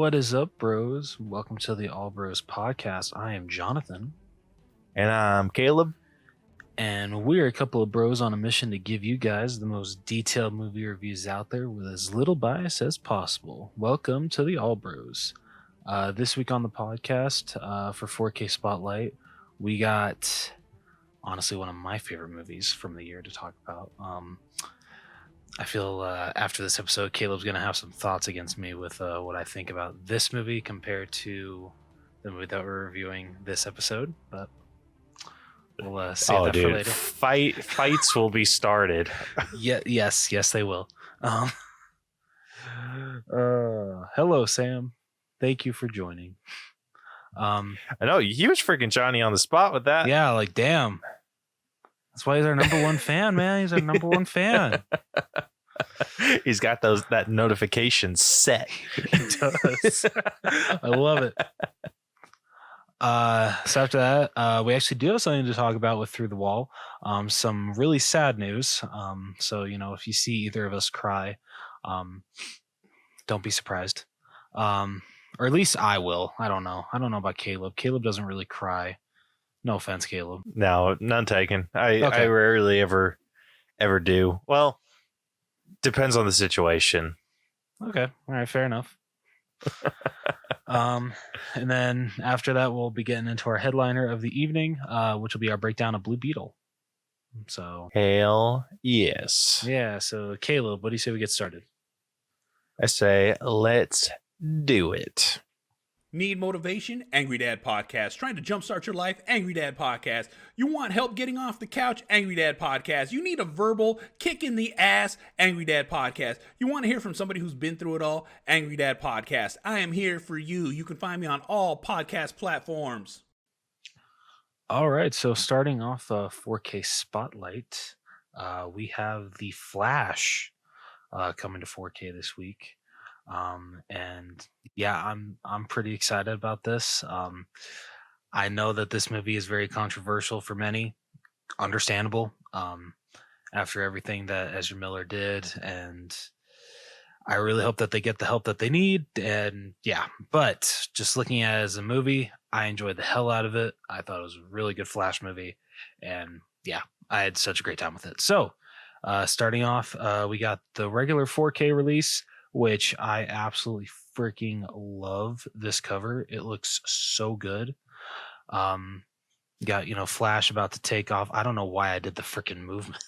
What is up, bros? Welcome to the All Bros podcast. I am Jonathan. And I'm Caleb. And we're a couple of bros on a mission to give you guys the most detailed movie reviews out there with as little bias as possible. Welcome to the All Bros. This week on the podcast, for 4K Spotlight, we got, honestly, one of my favorite movies from the year to talk about. I feel after this episode, Caleb's going to have some thoughts against me with what I think about this movie compared to the movie that we're reviewing this episode. But we'll save that for later. Fights will be started. Yes, they will. Hello, Sam. Thank you for joining. I know, he was freaking Johnny on the spot with that. Yeah, like, damn. That's why he's our number one fan, man. He's our number one fan. He's got that notification set. He does. I love it. So after that, we actually do have something to talk about with Through the Wall. Some really sad news. So, if you see either of us cry, don't be surprised. Or at least I will. I don't know about Caleb. Caleb doesn't really cry. No offense, Caleb. No, none taken. I rarely ever do. Well, depends on the situation. Okay. All right. Fair enough. And then after that, we'll be getting into our headliner of the evening, which will be our breakdown of Blue Beetle. So hell yes. Yeah. So Caleb, what do you say we get started? I say let's do it. Need motivation? Angry Dad Podcast. Trying to jumpstart your life? Angry Dad Podcast. You want help getting off the couch? Angry Dad Podcast. You need a verbal kick in the ass? Angry Dad Podcast. You want to hear from somebody who's been through it all? Angry Dad Podcast. I am here for you. You can find me on all podcast platforms. All right. So starting off 4K Spotlight, we have The Flash coming to 4K this week. And yeah, I'm pretty excited about this. I know that this movie is very controversial for many, understandable, after everything that Ezra Miller did, and I really hope that they get the help that they need. And yeah, but just looking at it as a movie, I enjoyed the hell out of it. I thought it was a really good Flash movie, and yeah, I had such a great time with it. So starting off, we got the regular 4K release, which I absolutely freaking love this cover. It looks so good. Got, Flash about to take off. I don't know why I did the freaking movement.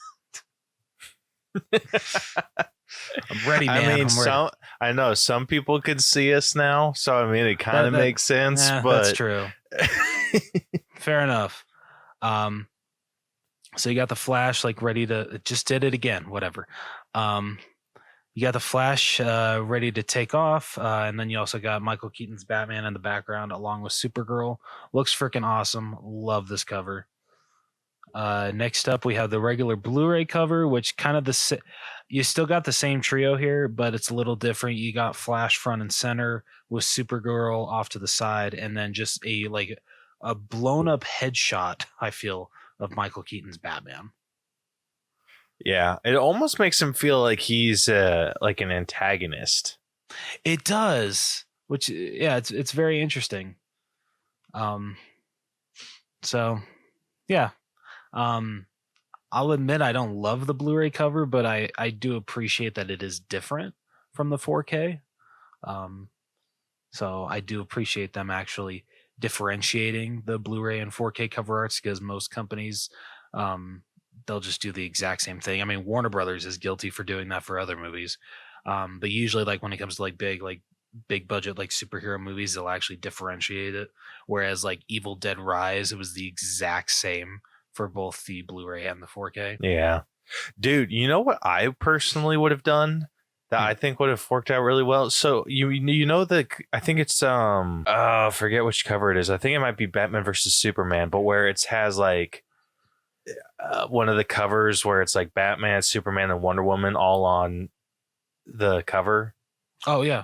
I'm ready, man. I know some people could see us now, so it kind of makes sense. But that's true. Fair enough. So you got the Flash ready to just did it again. Whatever. You got the Flash ready to take off, and then you also got Michael Keaton's Batman in the background along with Supergirl. Looks freaking awesome. Love this cover. Next up, we have the regular Blu-ray cover, which kind of you still got the same trio here, but it's a little different. You got Flash front and center with Supergirl off to the side, and then just a blown up headshot, I feel, of Michael Keaton's Batman. Yeah, it almost makes him feel like he's like an antagonist. It does, which it's very interesting. So yeah, I'll admit I don't love the Blu-ray cover, but I do appreciate that it is different from the 4K. So I do appreciate them actually differentiating the Blu-ray and 4K cover arts, because most companies they'll just do the exact same thing. I mean, Warner Brothers is guilty for doing that for other movies. But usually when it comes to big budget, superhero movies, they'll actually differentiate it. Whereas Evil Dead Rise, it was the exact same for both the Blu-ray and the 4K. Yeah. Dude, you know what I personally would have done that I think would have worked out really well? So I think it's I forget which cover it is. I think it might be Batman versus Superman, but where it has one of the covers where it's Batman, Superman, and Wonder Woman all on the cover. Oh yeah.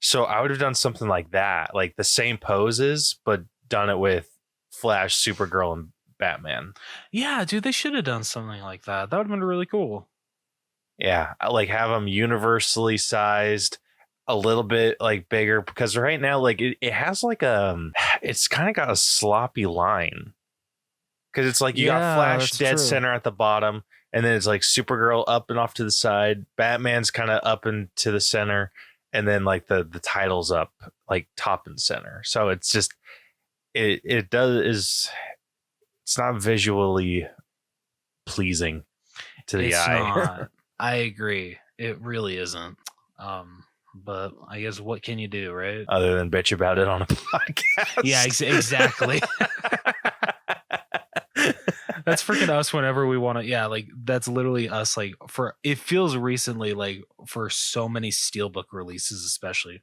So I would have done something like that, the same poses, but done it with Flash, Supergirl, and Batman. Yeah, dude, they should have done something like that. That would have been really cool. Yeah, have them universally sized, a little bit like bigger, because right now like it has like it's kind of got a sloppy line, because it's like you got Yeah, Flash that's dead true. center at the bottom, and then it's like Supergirl up and off to the side, Batman's kind of up and to the center, and then like the title's up like top and center. So it's just it's not visually pleasing to the It's eye. not. I agree. It really isn't. But I guess what can you do, right? Other than bitch about it on a podcast. Yeah, exactly. That's freaking us whenever we want to. Yeah, like that's literally us. Like for it feels recently, like for so many Steelbook releases, especially,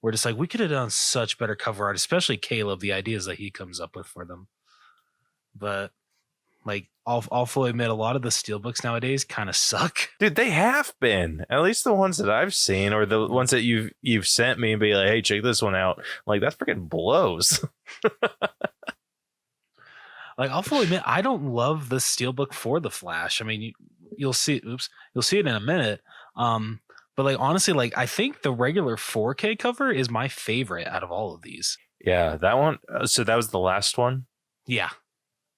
we're just like we could have done such better cover art, especially Caleb, the ideas that he comes up with for them. But like I'll fully admit, a lot of the Steelbooks nowadays kind of suck. Dude, they have been, at least the ones that I've seen, or the ones that you've sent me and be like, hey, check this one out. Like, that freaking blows. Like I'll fully admit, I don't love the Steelbook for the Flash. I mean, you'll see. You'll see it in a minute. But like honestly, like I think the regular 4K cover is my favorite out of all of these. Yeah, that one. So that was the last one. Yeah,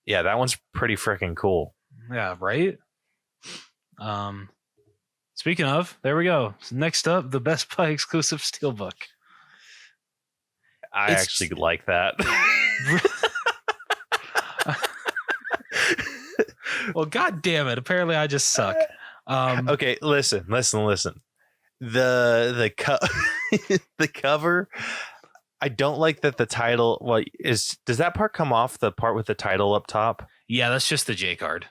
Yeah, that one's pretty freaking cool. yeah, right. Speaking of, there we go. Next up, the Best Buy exclusive Steelbook. I actually like that. Well, god damn it! Apparently, I just suck. Okay, listen. The the cover. I don't like that the title. What is? Does that part come off, the part with the title up top? Yeah, that's just the J card.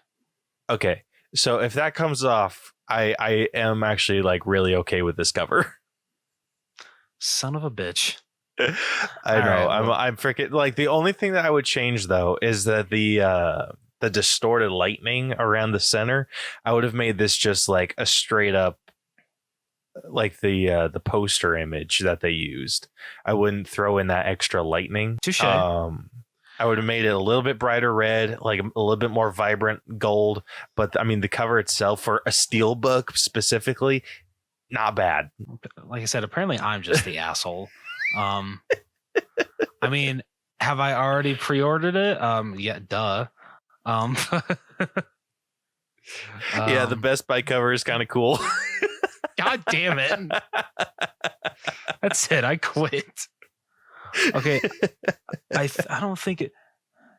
Okay, so if that comes off, I am actually like really okay with this cover. Son of a bitch. I know. Right, well, I'm freaking like, the only thing that I would change though is that the distorted lightning around the center. I would have made this just like a straight up, like the poster image that they used. I wouldn't throw in that extra lightning. touche. I would have made it a little bit brighter red, like a little bit more vibrant gold. But I mean, the cover itself for a Steelbook specifically, not bad. Like I said, apparently I'm just the asshole. I mean, have I already pre-ordered it? Yeah, duh. Yeah, the Best Buy cover is kind of cool. God damn it. That's it. I quit. Okay. I don't think it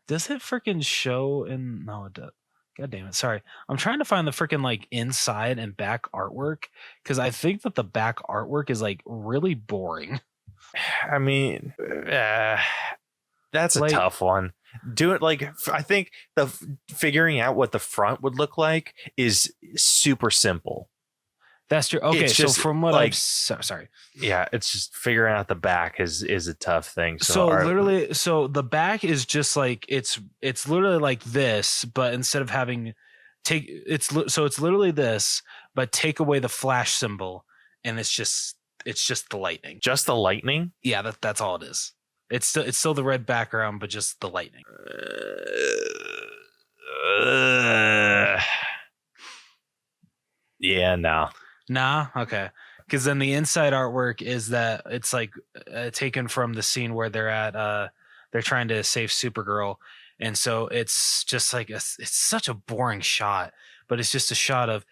does it freaking show in no it does. God damn it. Sorry. I'm trying to find the freaking like inside and back artwork because I think that the back artwork is like really boring. I mean, that's a Like- tough one. Do it like, I think figuring out what the front would look like is super simple. That's true. Okay, It's so just, from what like- I've sorry. Yeah, it's just figuring out the back is a tough thing. So all right, literally, so the back is just like it's literally like this, but instead of having it's literally this, but take away the Flash symbol, and it's just the lightning. just the lightning. Yeah, that's all it is. It's still the red background, but just the lightning. Yeah, no. Nah, okay. Because then the inside artwork is that it's like taken from the scene where they're trying to save Supergirl, and so it's just like it's such a boring shot, but it's just a shot of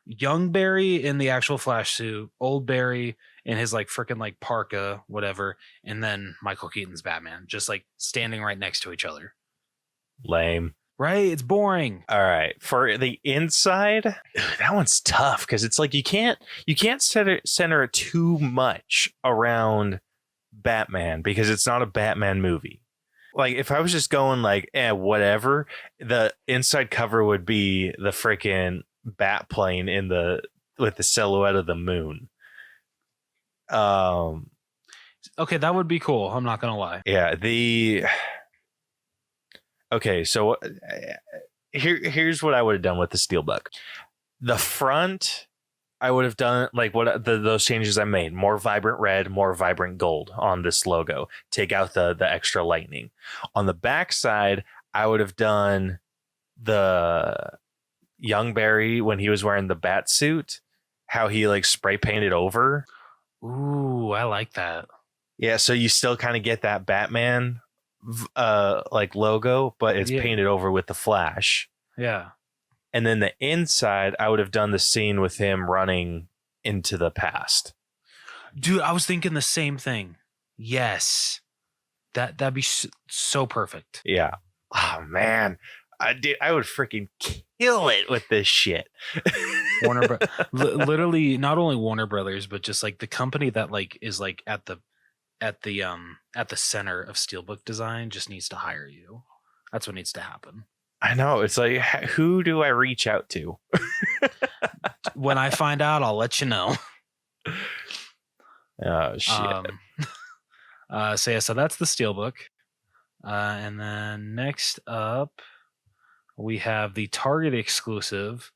young Barry in the actual Flash suit, old Barry in his like freaking like parka, whatever, and then Michael Keaton's Batman, just like standing right next to each other. Lame. Right? It's boring. All right, for the inside, that one's tough because it's like you can't center it too much around Batman because it's not a Batman movie. Like if I was just going like whatever, the inside cover would be the freaking bat plane with the silhouette of the moon. Okay, that would be cool. I'm not gonna lie. Yeah, okay, so here's what I would have done with the Steelbook. The front, I would have done like those changes I made: more vibrant red, more vibrant gold on this logo. Take out the extra lightning. On the back side, I would have done Young Barry when he was wearing the bat suit, how he like spray painted over. Ooh, I like that. Yeah, so you still kind of get that Batman like logo, but it's Yeah. painted over with the Flash. Yeah. And then the inside, I would have done the scene with him running into the past. Dude, I was thinking the same thing. Yes. That'd be so perfect. Yeah. Oh man, I would freaking kill it with this shit. Literally, not only Warner Brothers, but just like the company that like is like at the center of steelbook design just needs to hire you. That's what needs to happen. I know. It's like, who do I reach out to? When I find out, I'll let you know. Oh shit. So that's the steelbook. And then next up, we have the Target exclusive.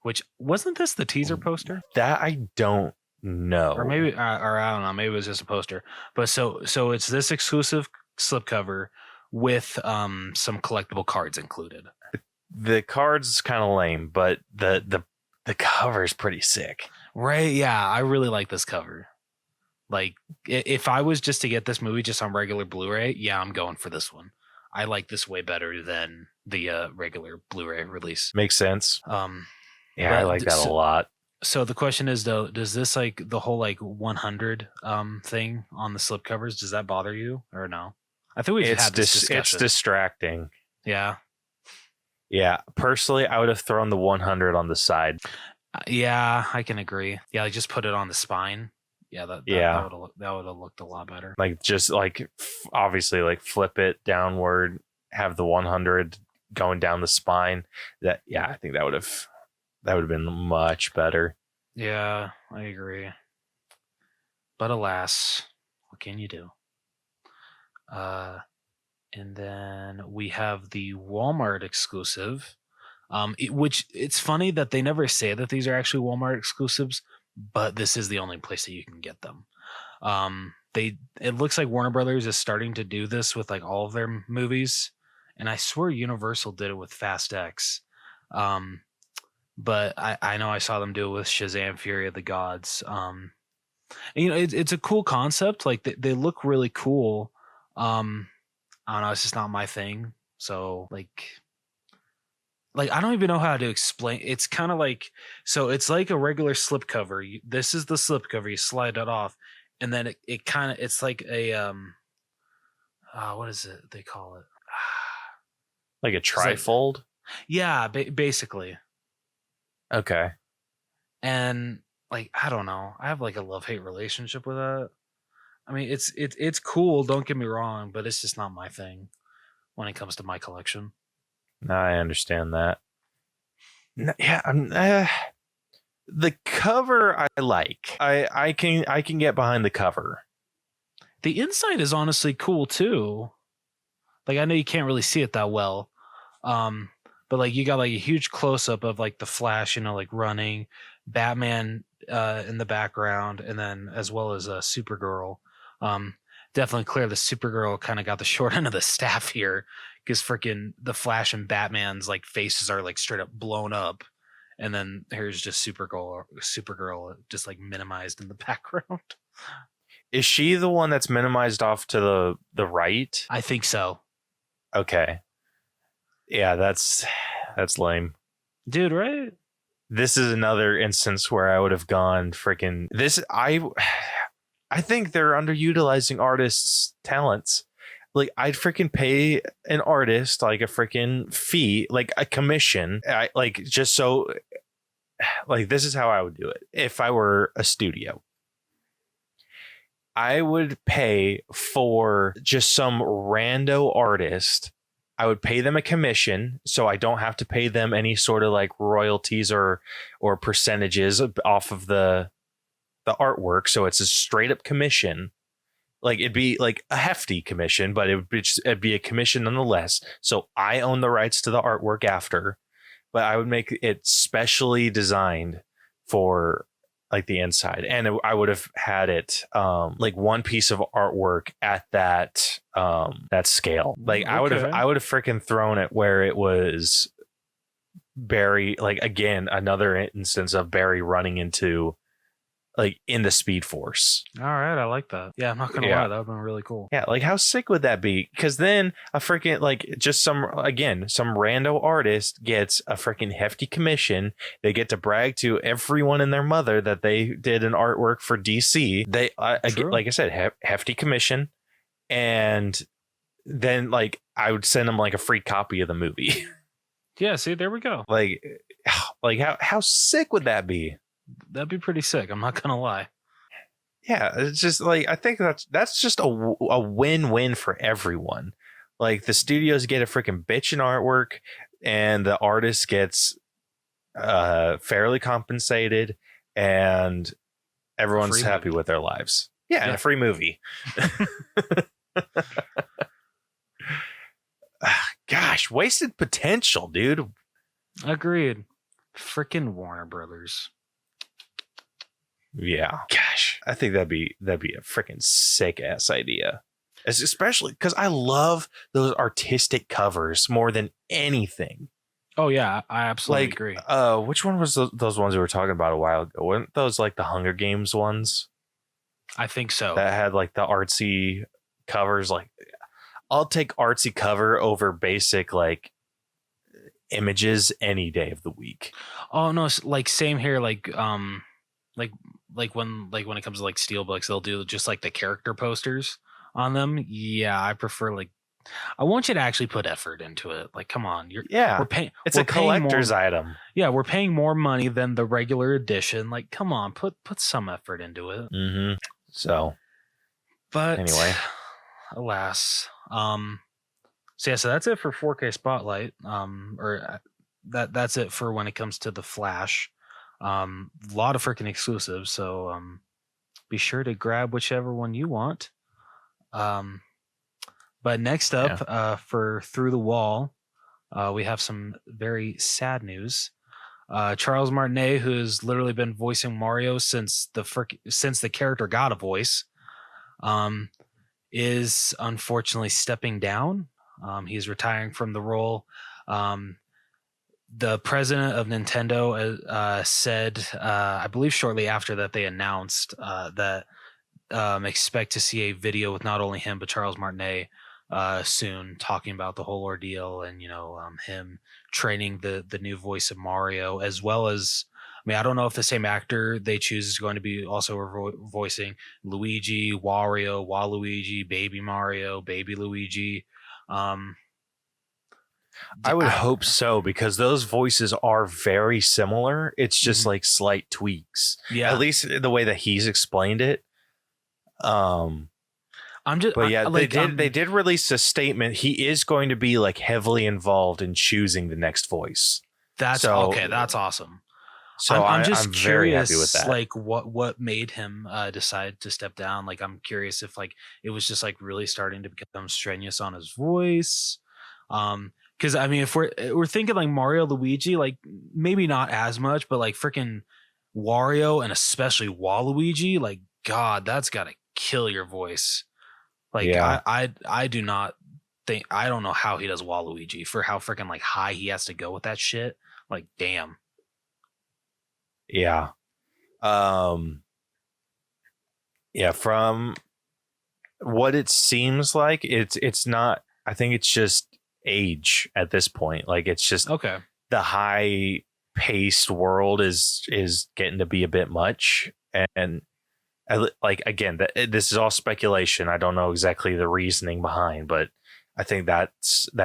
Which wasn't this the teaser poster? That I don't know. Or maybe, or I don't know. Maybe it was just a poster. But so it's this exclusive slipcover with some collectible cards included. The card's kind of lame, but the cover is pretty sick. Right? Yeah, I really like this cover. Like, if I was just to get this movie just on regular Blu-ray, yeah, I'm going for this one. I like this way better than the regular Blu-ray release. Makes sense. Yeah, I like that a lot. So the question is, though, does this like the whole like 100 thing on the slipcovers, does that bother you or no? I think we've had this discussion. It's distracting. Yeah. Yeah. Personally, I would have thrown the 100 on the side. Yeah, I can agree. Yeah, like just put it on the spine. Yeah, that would have looked a lot better. Like just like obviously like flip it downward, have the 100 going down the spine. I think that would have been much better. Yeah, I agree. But alas, what can you do? And then we have the Walmart exclusive, which it's funny that they never say that these are actually Walmart exclusives, but this is the only place that you can get them. It looks like Warner Brothers is starting to do this with like all of their movies, and I swear Universal did it with Fast X. But I know I saw them do it with Shazam: Fury of the Gods. And, you know, it's a cool concept. Like they look really cool. I don't know. It's just not my thing. So like I don't even know how to explain. It's kind of like, so it's like a regular slipcover. This is the slipcover. You slide it off, and then it kind of, it's like a what is it they call it? Like a trifold? Yeah, basically. Okay. And like, I don't know. I have like a love-hate relationship with that. I mean, it's cool, don't get me wrong, but it's just not my thing when it comes to my collection. No, I understand that. Yeah, the cover I like. I can get behind the cover. The inside is honestly cool too. Like, I know you can't really see it that well. But like you got like a huge close up of like the Flash, you know, like running, Batman in the background, and then as well as Supergirl. Definitely clear the Supergirl kind of got the short end of the staff here, because freaking the Flash and Batman's like faces are like straight up blown up, and then here's just Supergirl just like minimized in the background. Is she the one that's minimized off to the right? I think so. Okay. Yeah, that's lame. Dude, right? This is another instance where I would have gone freaking this. I think they're underutilizing artists' talents. Like, I'd freaking pay an artist like a freaking fee, like a commission. Just so, like, this is how I would do it if I were a studio. I would pay for just some rando artist. I would pay them a commission, so I don't have to pay them any sort of like royalties or percentages off of the artwork. So it's a straight up commission. Like, it'd be like a hefty commission, but it'd be a commission nonetheless. So I own the rights to the artwork after, but I would make it specially designed for like the inside, and I would have had it like one piece of artwork at that scale. Like, okay. I would have freaking thrown it where it was Barry, like again, another instance of Barry running into like in the Speed Force. All right, I like that. Yeah, I'm not gonna lie, that would have been really cool. Yeah, like how sick would that be? Because then a freaking like just some rando artist gets a freaking hefty commission. They get to brag to everyone and their mother that they did an artwork for DC. They like I said, hefty commission, and then like I would send them like a free copy of the movie. Yeah, see, there we go. Like how sick would that be? That'd be pretty sick. I'm not gonna lie. Yeah, it's just like I think that's just a win-win for everyone. Like the studios get a freaking bitchin' artwork, and the artist gets fairly compensated, and everyone's happy with their lives. Yeah, and a free movie. Gosh, wasted potential, dude. Agreed. Freaking Warner Brothers. Yeah. Gosh, I think that'd be a freaking sick ass idea. Especially because I love those artistic covers more than anything. Oh yeah, I absolutely agree. Which one was those ones we were talking about a while ago? Weren't those like the Hunger Games ones? I think so. That had like the artsy covers. Like, I'll take artsy cover over basic like images any day of the week. Oh no, like same here. Like when it comes to like steelbooks, they'll do just like the character posters on them. Yeah, I prefer like I want you to actually put effort into it. Like, come on, we're paying. It's a collector's item. Yeah, we're paying more money than the regular edition. Like, come on, put some effort into it. Mm-hmm. So, but anyway, alas, so that's it for 4K Spotlight. That's it for when it comes to the Flash. A lot of freaking exclusives, so be sure to grab whichever one you want. But next up, for Through the Wall, we have some very sad news. Charles Martinet, who's literally been voicing Mario since the character got a voice, is unfortunately stepping down. He's retiring from the role. The president of Nintendo said, I believe shortly after that, they announced that expect to see a video with not only him but Charles Martinet soon, talking about the whole ordeal and him training the new voice of Mario, as well as, I mean, I don't know if the same actor they choose is going to be also voicing Luigi, Wario, Waluigi, Baby Mario, Baby Luigi. I would hope so, because those voices are very similar. It's just like slight tweaks. Yeah, at least the way that he's explained it. They did release a statement. He is going to be like heavily involved in choosing the next voice. That's awesome. So I'm just curious, very happy with that. Like what made him decide to step down? Like, I'm curious if like it was just like really starting to become strenuous on his voice. Because I mean, if we're thinking like Mario, Luigi, like maybe not as much, but like freaking Wario and especially Waluigi, like God, that's gotta kill your voice. Like I do not think, I don't know how he does Waluigi, for how freaking like high he has to go with that shit. Like, damn. Yeah. Yeah, from what it seems like, it's not, I think it's just age at this point. Like, it's just okay. The high paced world is getting to be a bit much, and like, again, this is all speculation. I don't know exactly the reasoning behind, but I think that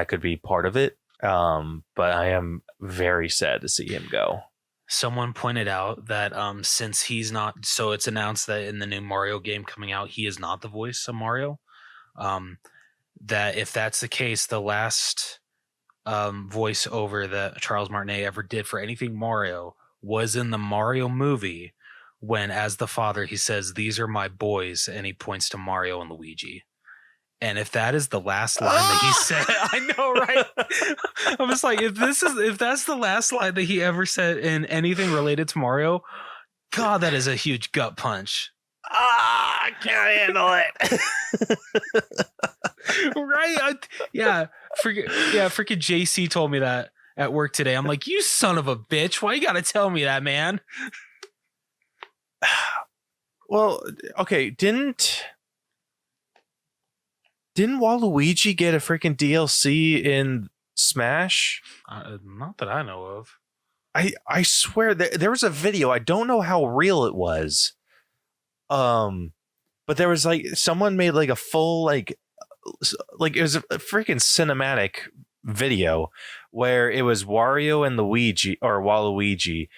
could be part of it. But I am very sad to see him go. Someone pointed out that since he's not, so it's announced that in the new Mario game coming out, he is not the voice of Mario. That if that's the case, the last voiceover that Charles Martinet ever did for anything Mario was in the Mario movie, when as the father he says, "These are my boys," and he points to Mario and Luigi. And if that is the last line that he said, I know, right? I'm just like, if that's the last line that he ever said in anything related to Mario, God, that is a huge gut punch. I can't handle it. Right? Freaking JC told me that, at work today. I'm like, you son of a bitch. Why you got to tell me that, man? Well, okay, didn't Waluigi get a freaking DLC in Smash? Not that I know of. I swear there was a video. I don't know how real it was. But there was like someone made like a full like it was a freaking cinematic video where it was Wario and Luigi or Waluigi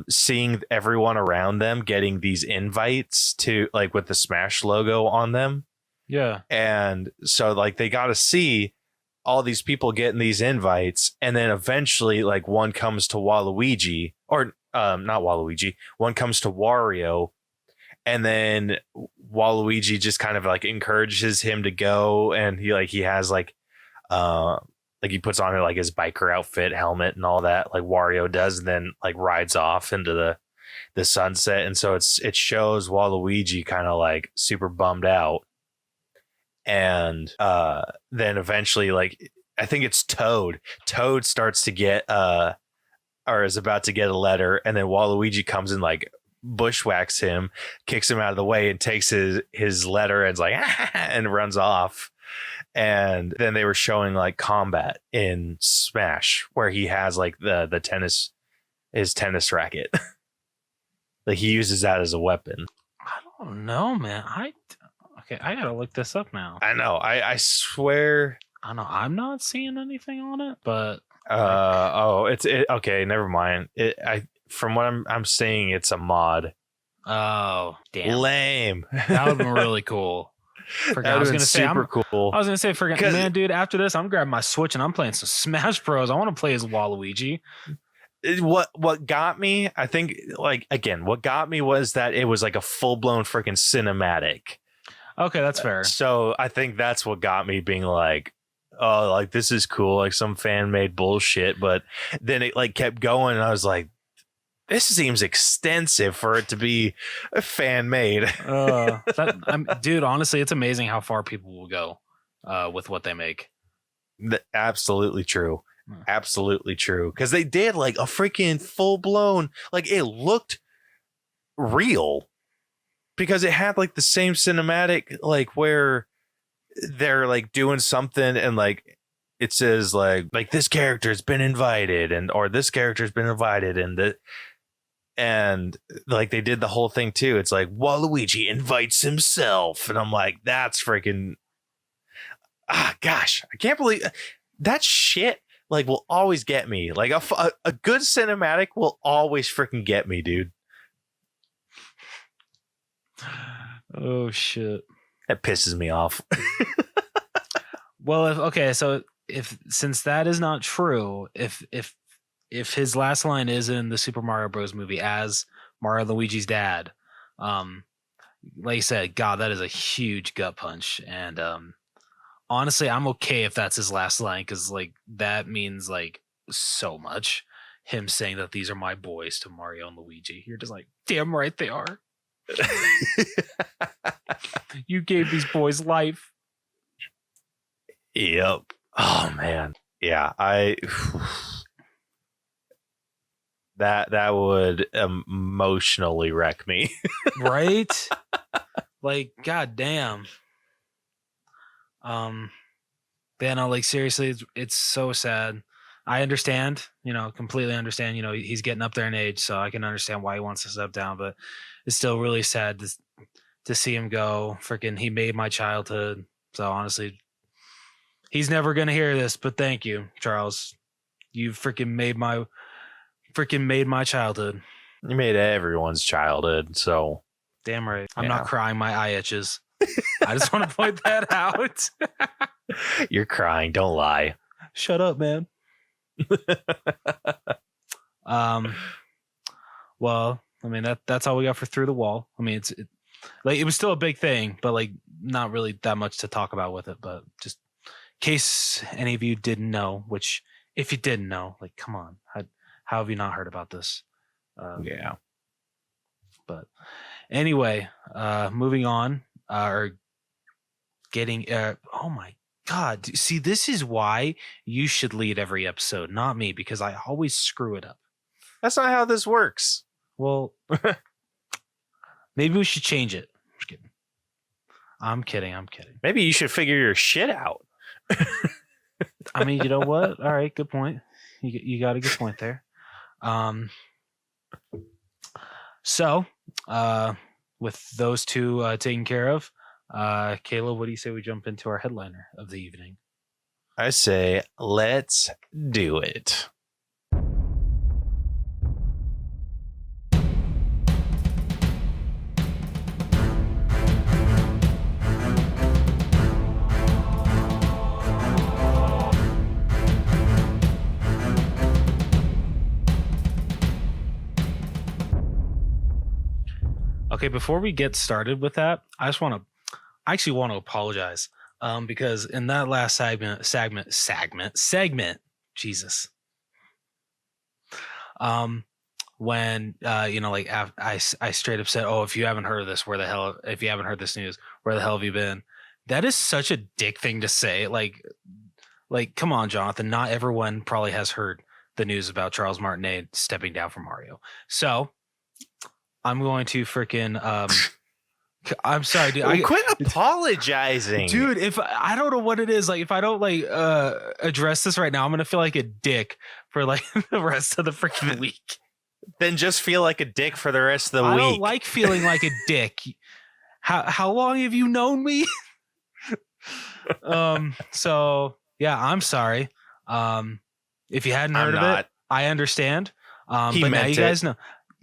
seeing everyone around them getting these invites to like with the Smash logo on them. Yeah. And so like they got to see all these people getting these invites, and then eventually like one comes to Waluigi or not Waluigi, one comes to Wario, and then Waluigi just kind of like encourages him to go, and he has like he puts on like his biker outfit, helmet, and all that like Wario does, and then like rides off into the sunset. And so it shows Waluigi kind of like super bummed out. And then eventually, like I think it's Toad starts to get or is about to get a letter, and then Waluigi comes and like bushwhacks him, kicks him out of the way, and takes his letter and is like and runs off. And then they were showing like combat in Smash where he has like the tennis racket. Like he uses that as a weapon. I don't know, man. Okay, I gotta look this up now. I know. I swear. I know I'm not seeing anything on it, but okay, never mind. From what I'm seeing, it's a mod. Oh, damn. Lame. That would have been really cool. I was gonna say super cool. I was gonna say, man, dude, after this, I'm grabbing my Switch and I'm playing some Smash Bros. I want to play as Waluigi. What got me, I think, like again, what got me was that it was like a full-blown freaking cinematic. Okay, that's fair. So I think that's what got me being like, oh, like this is cool, like some fan-made bullshit. But then it like kept going, and I was like, this seems extensive for it to be fan-made. Dude, honestly, it's amazing how far people will go with what they make. Absolutely true. Absolutely true. Because they did like a freaking full-blown, like it looked real. Because it had like the same cinematic, like where they're like doing something and like it says like this character's been invited or this character's been invited and like they did the whole thing too. It's like Waluigi invites himself, and I'm like, that's freaking gosh, I can't believe that shit. Like will always get me. Like a good cinematic will always freaking get me, dude. Oh shit, that pisses me off. Well, since that is not true, if his last line is in the Super Mario Bros. Movie as Mario Luigi's dad, like you said, God, that is a huge gut punch. And honestly, I'm okay if that's his last line, because like that means like so much. Him saying that these are my boys to Mario and Luigi, you're just like, damn right they are. You gave these boys life. Yep. Oh man. Yeah. That would emotionally wreck me. Right? Like, god damn. Like seriously, it's so sad. I understand, completely understand, he's getting up there in age, so I can understand why he wants to step down, but it's still really sad to see him go. Freaking, he made my childhood. So honestly, he's never going to hear this, but thank you, Charles. You freaking made my childhood. You made everyone's childhood, so. Damn right. I'm not crying. My eye itches. I just want to point that out. You're crying. Don't lie. Shut up, man. Well, I mean that's all we got for Through the Wall. I mean it was still a big thing, but like not really that much to talk about with it. But just in case any of you didn't know, which if you didn't know, like come on, how have you not heard about this? Yeah. But anyway, moving on, or getting oh my God, see, this is why you should lead every episode, not me, because I always screw it up. That's not how this works. Well, maybe we should change it. Just kidding. I'm kidding. Maybe you should figure your shit out. I mean, you know what? All right, good point. You got a good point there. So, with those two taken care of, Caleb, what do you say we jump into our headliner of the evening? I say, let's do it. Okay, before we get started with that, I actually want to apologize. Because in that last segment, Jesus. When like I straight up said, "Oh, if you haven't heard of this, if you haven't heard this news, where the hell have you been?" That is such a dick thing to say. Like, come on, Jonathan. Not everyone probably has heard the news about Charles Martinet stepping down from Mario. So I'm going to freaking I'm sorry, dude. Quit apologizing, dude. If I don't know what it is, like if I don't address this right now, I'm gonna feel like a dick for like the rest of the freaking week. Then just feel like a dick for the rest of the week. I don't like feeling like a dick. How long have you known me? So yeah, I'm sorry. If you hadn't heard of it, I understand. But now you guys know.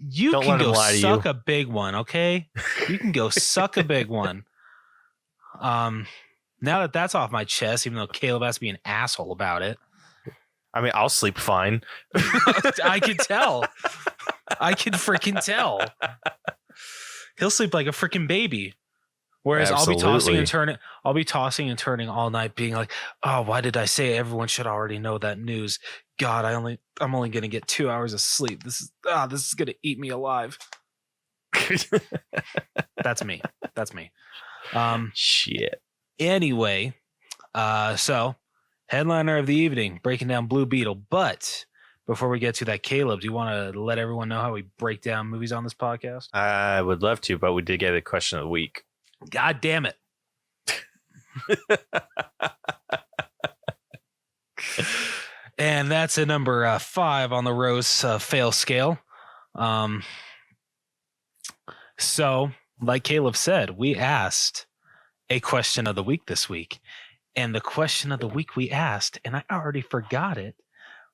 You can go suck a big one, okay? You can go suck a big one. Now that that's off my chest, even though Caleb has to be an asshole about it. I mean, I'll sleep fine. I can tell. I can freaking tell. He'll sleep like a freaking baby. Whereas Absolutely. I'll be tossing and turning all night, being like, "Oh, why did I say everyone should already know that news? God, I'm only gonna get 2 hours of sleep. This is gonna eat me alive." That's me. Shit. Anyway, so headliner of the evening, breaking down Blue Beetle. But before we get to that, Caleb, do you want to let everyone know how we break down movies on this podcast? I would love to, but we did get a question of the week. God damn it. And that's a number 5 on the Rose fail scale. So, like Caleb said, we asked a question of the week this week. And the question of the week we asked, and I already forgot it,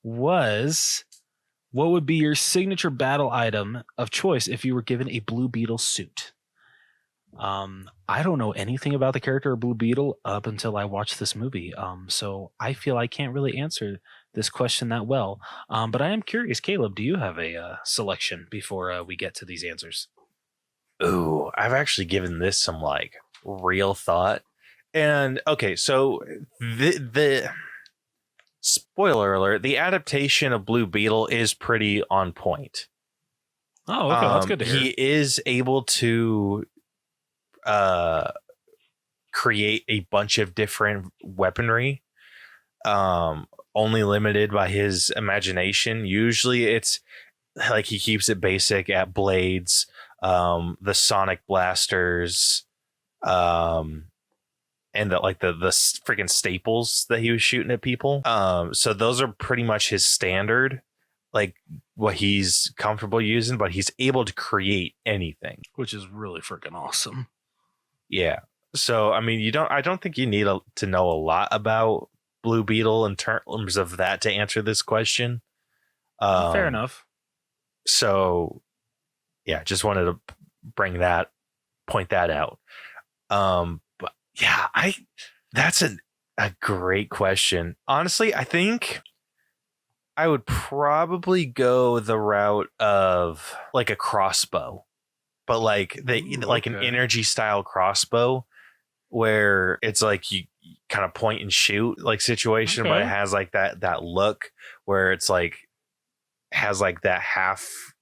was what would be your signature battle item of choice if you were given a Blue Beetle suit? I don't know anything about the character of Blue Beetle up until I watched this movie. So I feel I can't really answer this question that well. But I am curious, Caleb, do you have a selection before we get to these answers? Ooh, I've actually given this some like real thought. And okay, so the spoiler alert, the adaptation of Blue Beetle is pretty on point. Oh, okay, that's good to hear. He is able to create a bunch of different weaponry, only limited by his imagination. Usually it's like he keeps it basic at blades, the sonic blasters, and the freaking staples that he was shooting at people. So those are pretty much his standard, like what he's comfortable using, but he's able to create anything, which is really freaking awesome. Yeah. So, I mean, I don't think you need to know a lot about Blue Beetle in terms of that to answer this question. Fair enough. So, yeah, just wanted to point that out. But yeah, that's a great question. Honestly, I think I would probably go the route of like a crossbow. But like an energy style crossbow where it's like you kind of point and shoot like situation, but it has like that look where it's like has like that half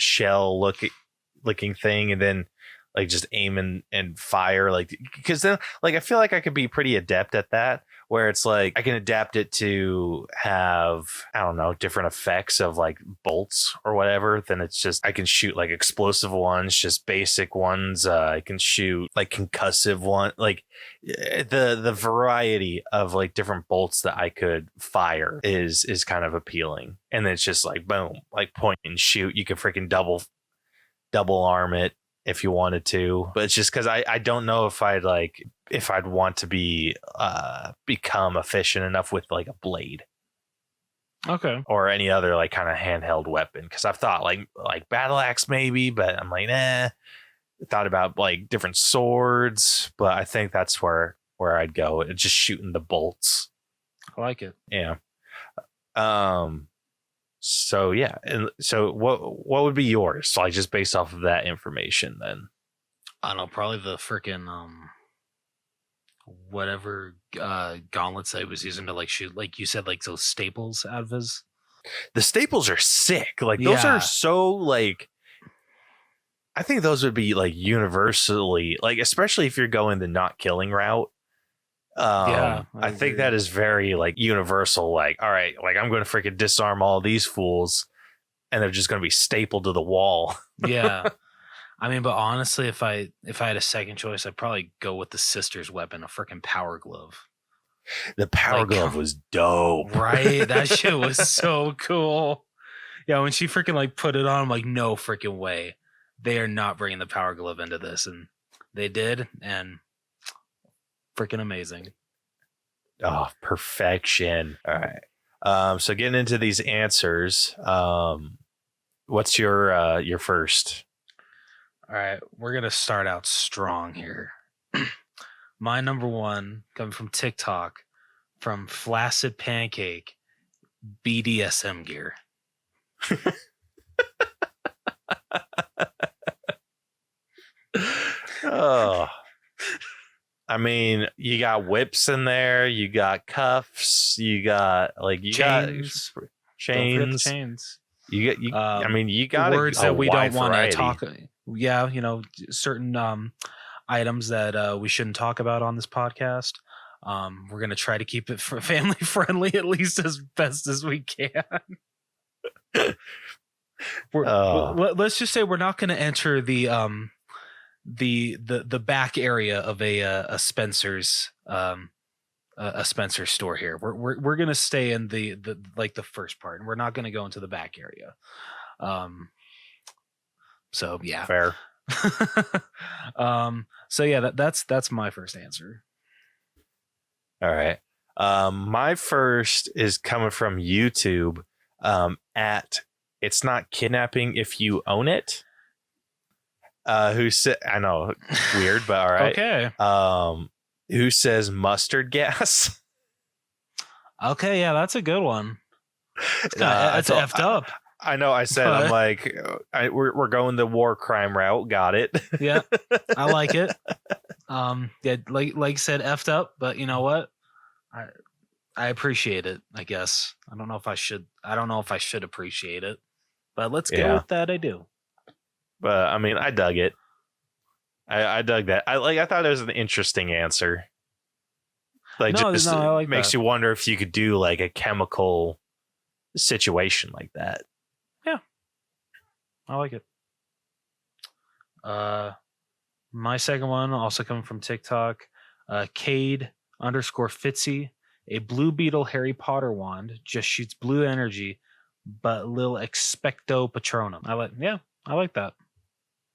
shell looking thing, and then like just aim and fire, like, because then like I feel like I could be pretty adept at that, where it's like I can adapt it to have, I don't know, different effects of like bolts or whatever. Then it's just I can shoot like explosive ones, just basic ones. I can shoot like concussive one, like the variety of like different bolts that I could fire is kind of appealing. And then it's just like boom, like point and shoot. You can freaking double arm it if you wanted to, but it's just because I don't know if I'd want to be become efficient enough with like a blade Okay. or any other like kind of handheld weapon, because I've thought like battle axe maybe, but I'm like thought about like different swords, but I think that's where I'd go. It's just shooting the bolts. I like it. Yeah. So yeah, and so what would be yours? Like just based off of that information, then. I don't know, probably the freaking whatever gauntlets I was using to like shoot, like you said, like those staples out of his. The staples are sick. Like those are so like. I think those would be like universally, like especially if you're going the not killing route. I think that is very like universal. Like, all right, like I'm going to freaking disarm all these fools, and they're just going to be stapled to the wall. Yeah, I mean, but honestly, if I had a second choice, I'd probably go with the sister's weapon, a freaking power glove. The power glove was dope, right? That shit was so cool. Yeah, when she freaking like put it on, I'm like, no freaking way, they are not bringing the power glove into this, and they did, and. Freaking amazing. Oh, perfection. All right. So getting into these answers, what's your first? All right, we're gonna start out strong here. My number one coming from TikTok, from Flaccid Pancake, BDSM gear. Oh. I mean, you got whips in there, you got cuffs, you got like chains. Chains. I mean, you got words that we don't want to talk. Yeah, certain items that we shouldn't talk about on this podcast. We're gonna try to keep it family friendly, at least as best as we can. Let's just say we're not gonna enter the back area of a Spencer's a Spencer store here. We're gonna stay in the like the first part, and we're not gonna go into the back area. So yeah, fair. So yeah, that's my first answer. All right. My first is coming from YouTube. At It's Not Kidnapping If You Own It. Who said, I know, weird, but all right. Okay. Who says mustard gas? Okay, yeah, that's a good one. It's effed up. I know. I said, I'm like, we're going the war crime route. Got it. Yeah, I like it. Yeah, like said, effed up, but you know what? I appreciate it. I guess I don't know if I should appreciate it, but let's go with that. I do. But I mean, I dug it. I dug that. I thought it was an interesting answer. Like, I like makes that. You wonder if you could do like a chemical situation like that. Yeah, I like it. My second one also coming from TikTok. Cade_Fitzy. A blue beetle Harry Potter wand just shoots blue energy, but lil expecto patronum. I like that.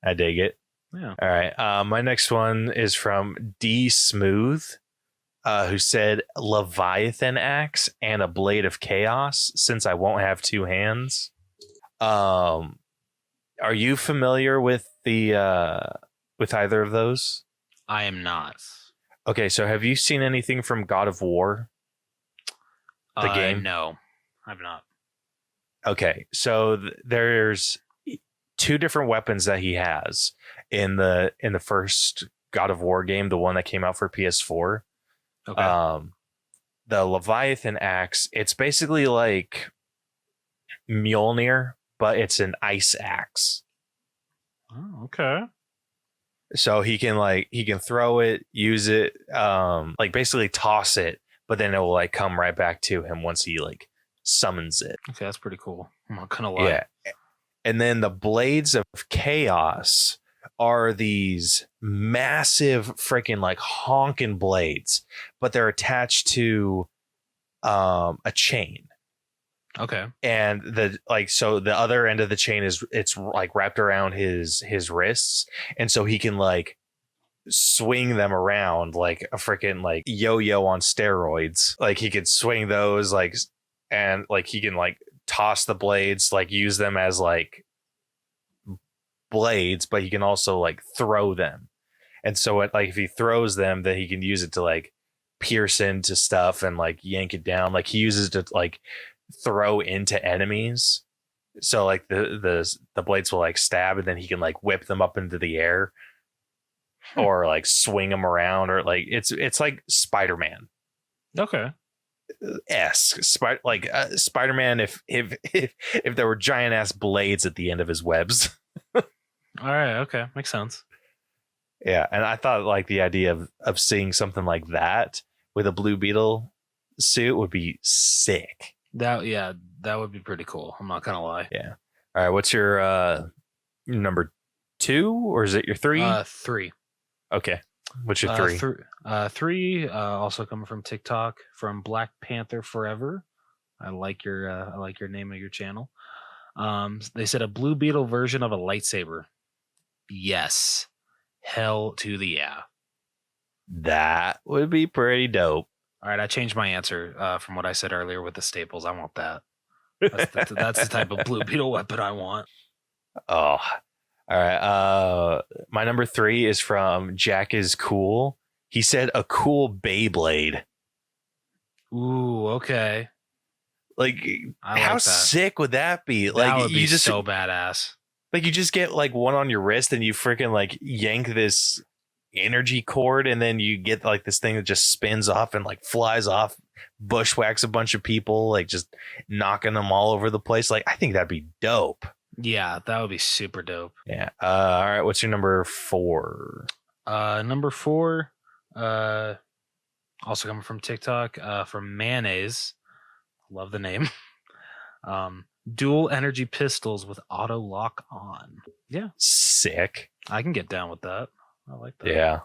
I dig it. Yeah. All right. My next one is from D Smooth, who said Leviathan axe and a blade of chaos, since I won't have two hands. Are you familiar with with either of those? I am not. Okay, so have you seen anything from God of War? The game? No, I've not. Okay, so there's two different weapons that he has in the first God of War game, the one that came out for PS4. Okay. The Leviathan axe, it's basically like Mjolnir, but it's an ice axe. Oh, okay. So he can throw it, use it, like basically toss it, but then it will like come right back to him once he like summons it. Okay, that's pretty cool. I'm not gonna lie. Yeah. And then the blades of chaos are these massive freaking like honking blades, but they're attached to a chain. Okay. And so the other end of the chain it's like wrapped around his wrists, and so he can like swing them around like a freaking like yo-yo on steroids. Like he could swing those like, and like he can like toss the blades, like use them as like blades, but he can also like throw them. And so like if he throws them, then he can use it to like pierce into stuff and like yank it down. Like he uses it to like throw into enemies. So like the blades will like stab, and then he can like whip them up into the air or like swing them around, or like it's like Spider-Man. Okay. Spider-Man if there were giant ass blades at the end of his webs. All right. Okay. Makes sense. Yeah, and I thought like the idea of seeing something like that with a Blue Beetle suit would be sick. That would be pretty cool. I'm not gonna lie. Yeah. All right. What's your number 2, or is it your 3? 3. Okay. What's your 3? 3. Also coming from TikTok, from Black Panther Forever. I like your name of your channel. They said a Blue Beetle version of a lightsaber. Yes. Hell to the yeah. That would be pretty dope. All right, I changed my answer from what I said earlier with the staples. I want that. That's the type of Blue Beetle weapon I want. Oh, all right. My number 3 is from Jack is Cool. He said a cool Beyblade. Ooh, okay. Like, how sick would that be? That like, would be you just so badass. Like you just get like one on your wrist, and you freaking like yank this energy cord, and then you get like this thing that just spins off and like flies off, bushwhacks a bunch of people, like just knocking them all over the place. Like, I think that'd be dope. Yeah, that would be super dope. Yeah. All right. What's your number 4? Number 4, also coming from TikTok, from Mayonnaise. Love the name. Dual energy pistols with auto lock on. Yeah. Sick. I can get down with that. I like that. Yeah.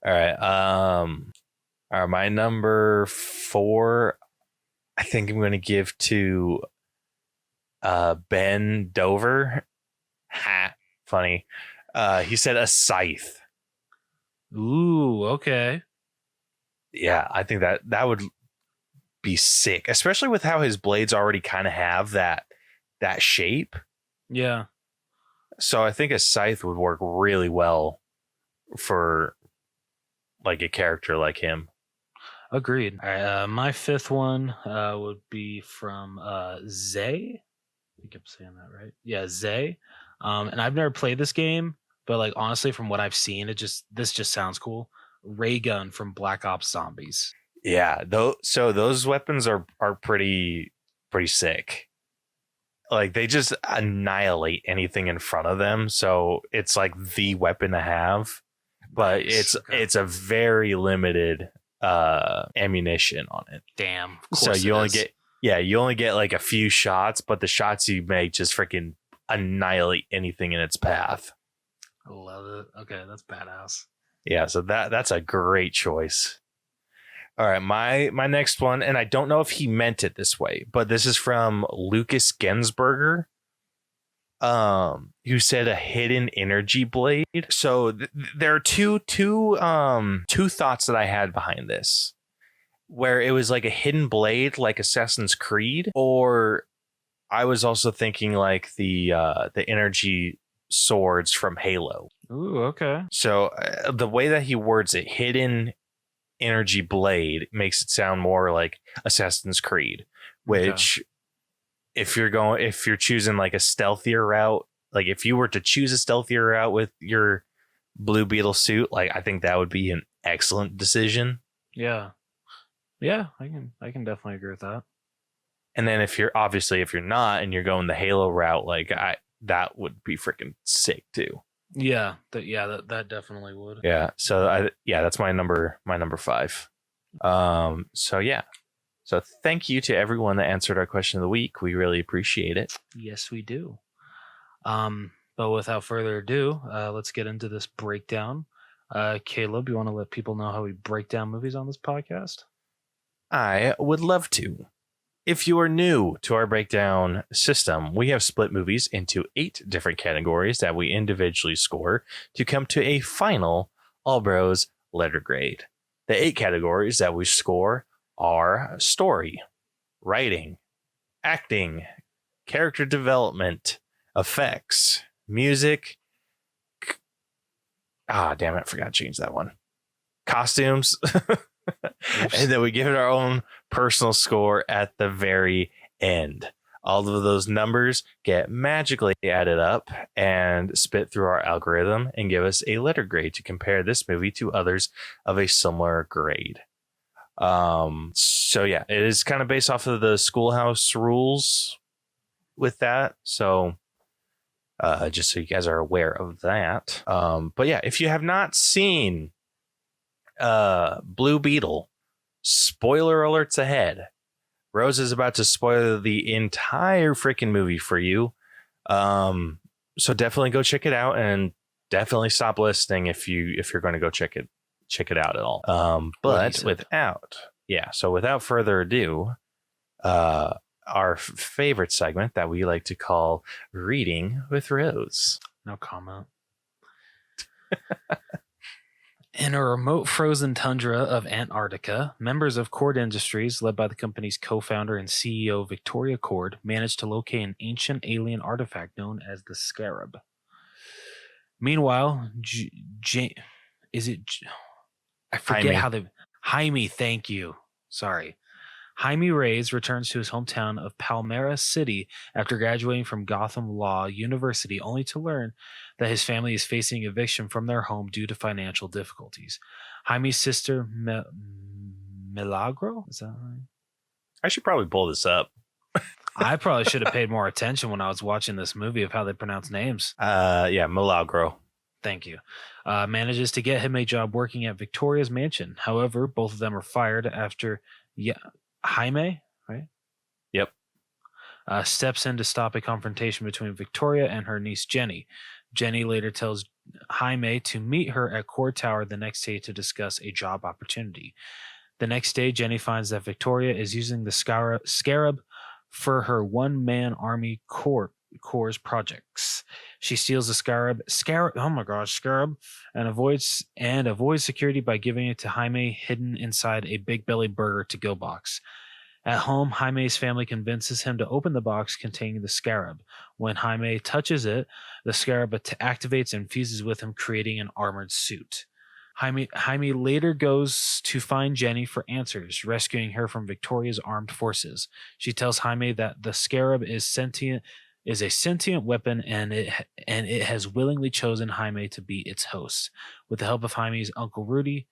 All right. All right. My number 4, I think I'm going to give to Ben Dover. Ha. Funny. He said a scythe. Ooh, okay. Yeah, I think that would be sick, especially with how his blades already kind of have that shape. Yeah. So I think a scythe would work really well for like a character like him. Agreed. All right, my 5th one would be from Zay. I think I'm saying that right. Yeah, Zay. And I've never played this game, but like honestly, from what I've seen, this just sounds cool. Ray gun from Black Ops Zombies. Yeah, so those weapons are pretty sick. Like they just annihilate anything in front of them, so it's like the weapon to have. But Nice. it's a very limited ammunition on it. Damn. So you only get like a few shots, but the shots you make just freaking annihilate anything in its path. I love it. Okay, that's badass. Yeah, so that's a great choice. All right, my next one, and I don't know if he meant it this way, but this is from Lucas Gensberger, who said a hidden energy blade. So there are two thoughts that I had behind this, where it was like a hidden blade, like Assassin's Creed, or I was also thinking like the energy swords from Halo. Ooh, okay. So the way that he words it, hidden energy blade, makes it sound more like Assassin's Creed, which if you're choosing like a stealthier route, like if you were to choose a stealthier route with your Blue Beetle suit, like I think that would be an excellent decision. Yeah, I can definitely agree with that. And then if you're not and you're going the Halo route, like that would be freaking sick too. That definitely would. Yeah. So that's my number 5. So yeah. So thank you to everyone that answered our question of the week. We really appreciate it. Yes, we do. But without further ado, let's get into this breakdown. Caleb, you want to let people know how we break down movies on this podcast? I would love to. If you are new to our breakdown system, we have split movies into 8 different categories that we individually score to come to a final All Bros letter grade. The 8 categories that we score are story, writing, acting, character development, effects, music. Damn it, I forgot to change that one. Costumes. And then we give it our own personal score at the very end. All of those numbers get magically added up and spit through our algorithm and give us a letter grade to compare this movie to others of a similar grade. So yeah, it is kind of based off of the Schoolhouse rules with that. So just so you guys are aware of that. But yeah, if you have not seen Blue Beetle, spoiler alerts ahead. Rose is about to spoil the entire freaking movie for you. So definitely go check it out, and definitely stop listening if you're going to go check it out at all. But without further ado, our favorite segment that we like to call Reading with Rose. No comment. In a remote frozen tundra of Antarctica, members of Cord Industries, led by the company's co-founder and CEO Victoria Cord, managed to locate an ancient alien artifact known as the Scarab. Meanwhile, Jaime, thank you. Sorry. Jaime Reyes returns to his hometown of Palmera City after graduating from Gotham Law University, only to learn that his family is facing eviction from their home due to financial difficulties. Jaime's sister, Milagro? Is that right? I should probably pull this up. I probably should have paid more attention when I was watching this movie of how they pronounce names. Milagro. Thank you. Manages to get him a job working at Victoria's mansion. However, both of them are fired after Jaime, right? Yep. Steps in to stop a confrontation between Victoria and her niece Jenny. Jenny later tells Jaime to meet her at Cord Tower the next day to discuss a job opportunity. The next day, Jenny finds that Victoria is using the Scarab for her one-man army corps projects. She steals the Scarab, and avoids security by giving it to Jaime hidden inside a Big Belly Burger to-go box. At home, Jaime's family convinces him to open the box containing the Scarab. When Jaime touches it, the Scarab activates and fuses with him, creating an armored suit. Jaime later goes to find Jenny for answers, rescuing her from Victoria's armed forces. She tells Jaime that the Scarab is a sentient weapon, and it has willingly chosen Jaime to be its host. With the help of Jaime's uncle Rudy,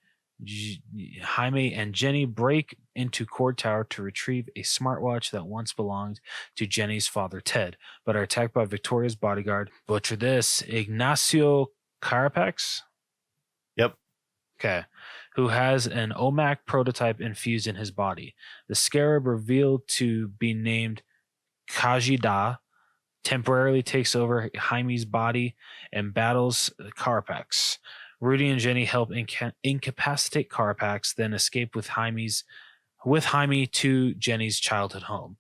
Jaime and Jenny break into Cord Tower to retrieve a smartwatch that once belonged to Jenny's father Ted, but are attacked by Victoria's bodyguard, butcher this, Ignacio Carapax? Yep. Okay. Who has an OMAC prototype infused in his body. The Scarab, revealed to be named Kajida, temporarily takes over Jaime's body and battles Carapax. Rudy and Jenny help incapacitate Carapax, then escape with Jaime to Jenny's childhood home.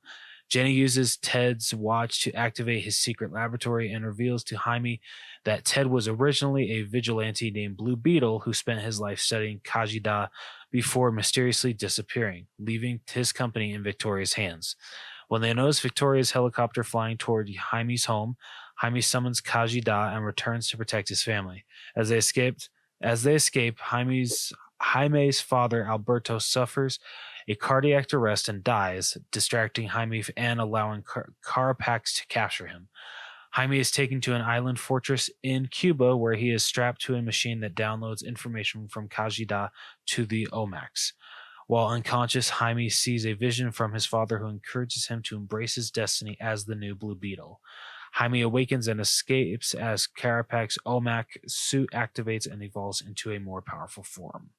Jenny uses Ted's watch to activate his secret laboratory and reveals to Jaime that Ted was originally a vigilante named Blue Beetle who spent his life studying Kajida before mysteriously disappearing, leaving his company in Victoria's hands. When they notice Victoria's helicopter flying toward Jaime's home, Jaime summons Kajida and returns to protect his family. As they escape, Jaime's father Alberto suffers a cardiac arrest and dies, distracting Jaime and allowing Carapax to capture him. Jaime is taken to an island fortress in Cuba where he is strapped to a machine that downloads information from Kajida to the OMAX. While unconscious, Jaime sees a vision from his father who encourages him to embrace his destiny as the new Blue Beetle. Jaime awakens and escapes as Carapac's OMAC suit activates and evolves into a more powerful form.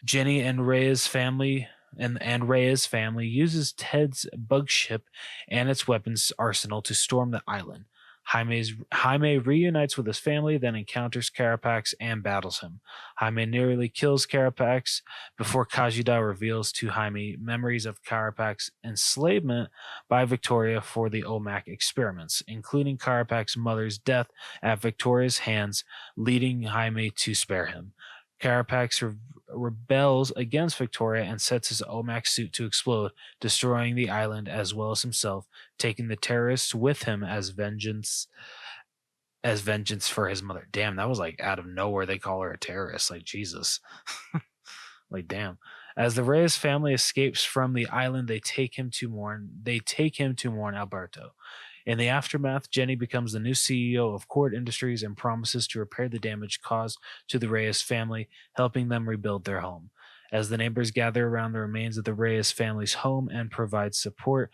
Jenny and Rhea's family uses Ted's bug ship and its weapons arsenal to storm the island. Jaime reunites with his family, then encounters Carapax and battles him. Jaime nearly kills Carapax before Kajida reveals to Jaime memories of Carapax's enslavement by Victoria for the OMAC experiments, including Carapax's mother's death at Victoria's hands, leading Jaime to spare him. Carapax rebels against Victoria and sets his OMAC suit to explode, destroying the island as well as himself, taking the terrorists with him as vengeance for his mother. Damn, that was like out of nowhere. They call her a terrorist. Like, Jesus. Like, damn. As the Reyes family escapes from the island, they take him to mourn Alberto. In the aftermath, Jenny becomes the new CEO of Cord Industries and promises to repair the damage caused to the Reyes family, helping them rebuild their home. As the neighbors gather around the remains of the Reyes family's home and provide support,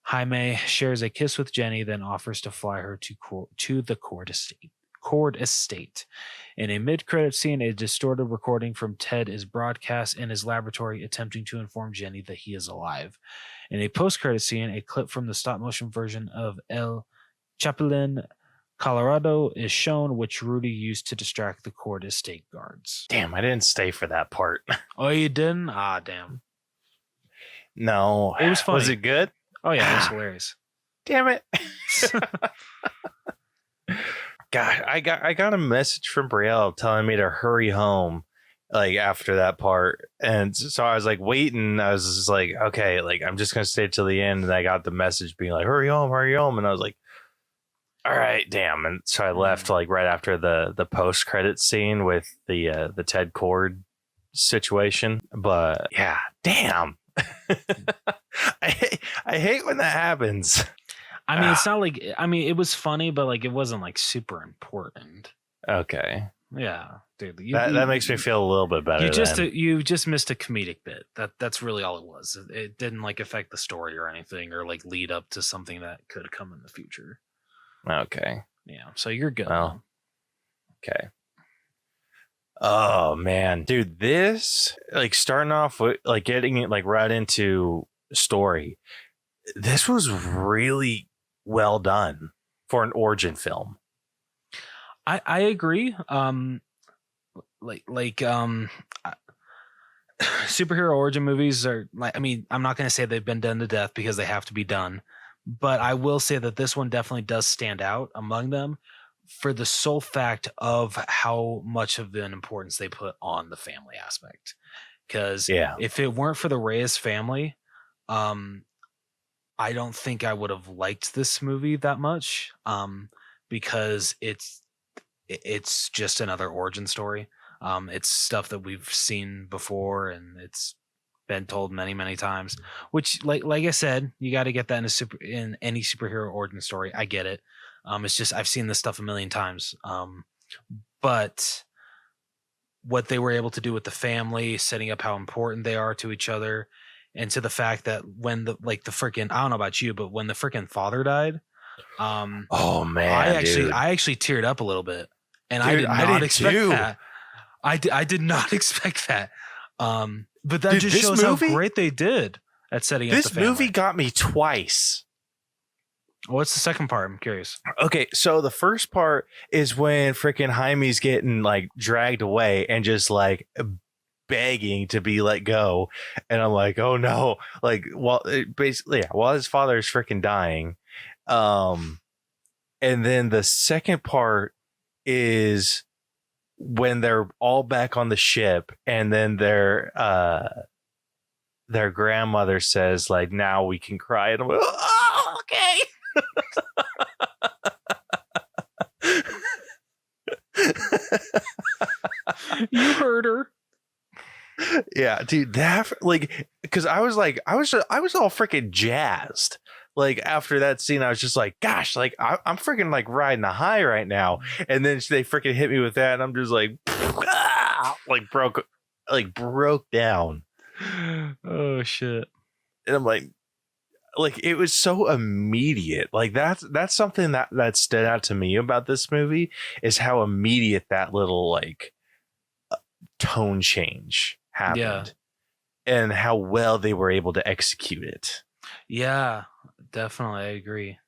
Jaime shares a kiss with Jenny, then offers to fly her to the Cord estate. In a mid-credit scene, a distorted recording from Ted is broadcast in his laboratory, attempting to inform Jenny that he is alive. In a post-credit scene, a clip from the stop-motion version of El Chapulín Colorado is shown, which Rudy used to distract the Cord estate guards. Damn, I didn't stay for that part. Oh, you didn't? Ah, damn. No. It was funny. Was it good? Oh, yeah, it was hilarious. Damn it. God, I got a message from Brielle telling me to hurry home, like, after that part. And so I was like waiting. I was just like, okay, like, I'm just gonna stay till the end. And I got the message being like, hurry home. And I was like, all right, damn. And so I left like right after the post credit scene with the Ted Cord situation. But yeah, damn. I hate when that happens. I mean, it's not like, I mean, it was funny, but like, it wasn't like super important. Okay. Yeah, dude. That makes me feel a little bit better. You just missed a comedic bit. That's really all it was. It didn't like affect the story or anything, or like lead up to something that could come in the future. Okay. Yeah. So you're good. Well, okay. Oh man, dude, this, like, starting off with like getting it like right into story. This was really well done for an origin film. I agree. Superhero origin movies are like, I mean, I'm not going to say they've been done to death because they have to be done, but I will say that this one definitely does stand out among them for the sole fact of how much of an importance they put on the family aspect. Because if it weren't for the Reyes family, I don't think I would have liked this movie that much, because it's just another origin story. It's stuff that we've seen before, and it's been told many, many times. Which, like I said, you got to get that in any superhero origin story. I get it. It's just I've seen this stuff a million times. But what they were able to do with the family, setting up how important they are to each other, and to the fact that when the freaking, I don't know about you, but when the freaking father died, oh man, I actually teared up a little bit, and dude, I did not expect that. I did not expect that. But that just shows how great they did at setting up the family. This movie got me twice. What's the second part? I'm curious. Okay, so the first part is when freaking Jaime's getting like dragged away and just like begging to be let go, and I'm like, oh no, like, while his father is freaking dying. And then the second part is when they're all back on the ship, and then their grandmother says like, now we can cry, and I'm like, oh, okay. You heard her. Yeah, dude, that, like, because I was all freaking jazzed. Like, after that scene, I was just like, gosh, like, I'm freaking like riding a high right now. And then they freaking hit me with that, and I'm just like, broke down. Oh shit. And I'm like, like it was so immediate. Like that's something that stood out to me about this movie, is how immediate that little like tone change happened, and how well they were able to execute it. Yeah, definitely. I agree.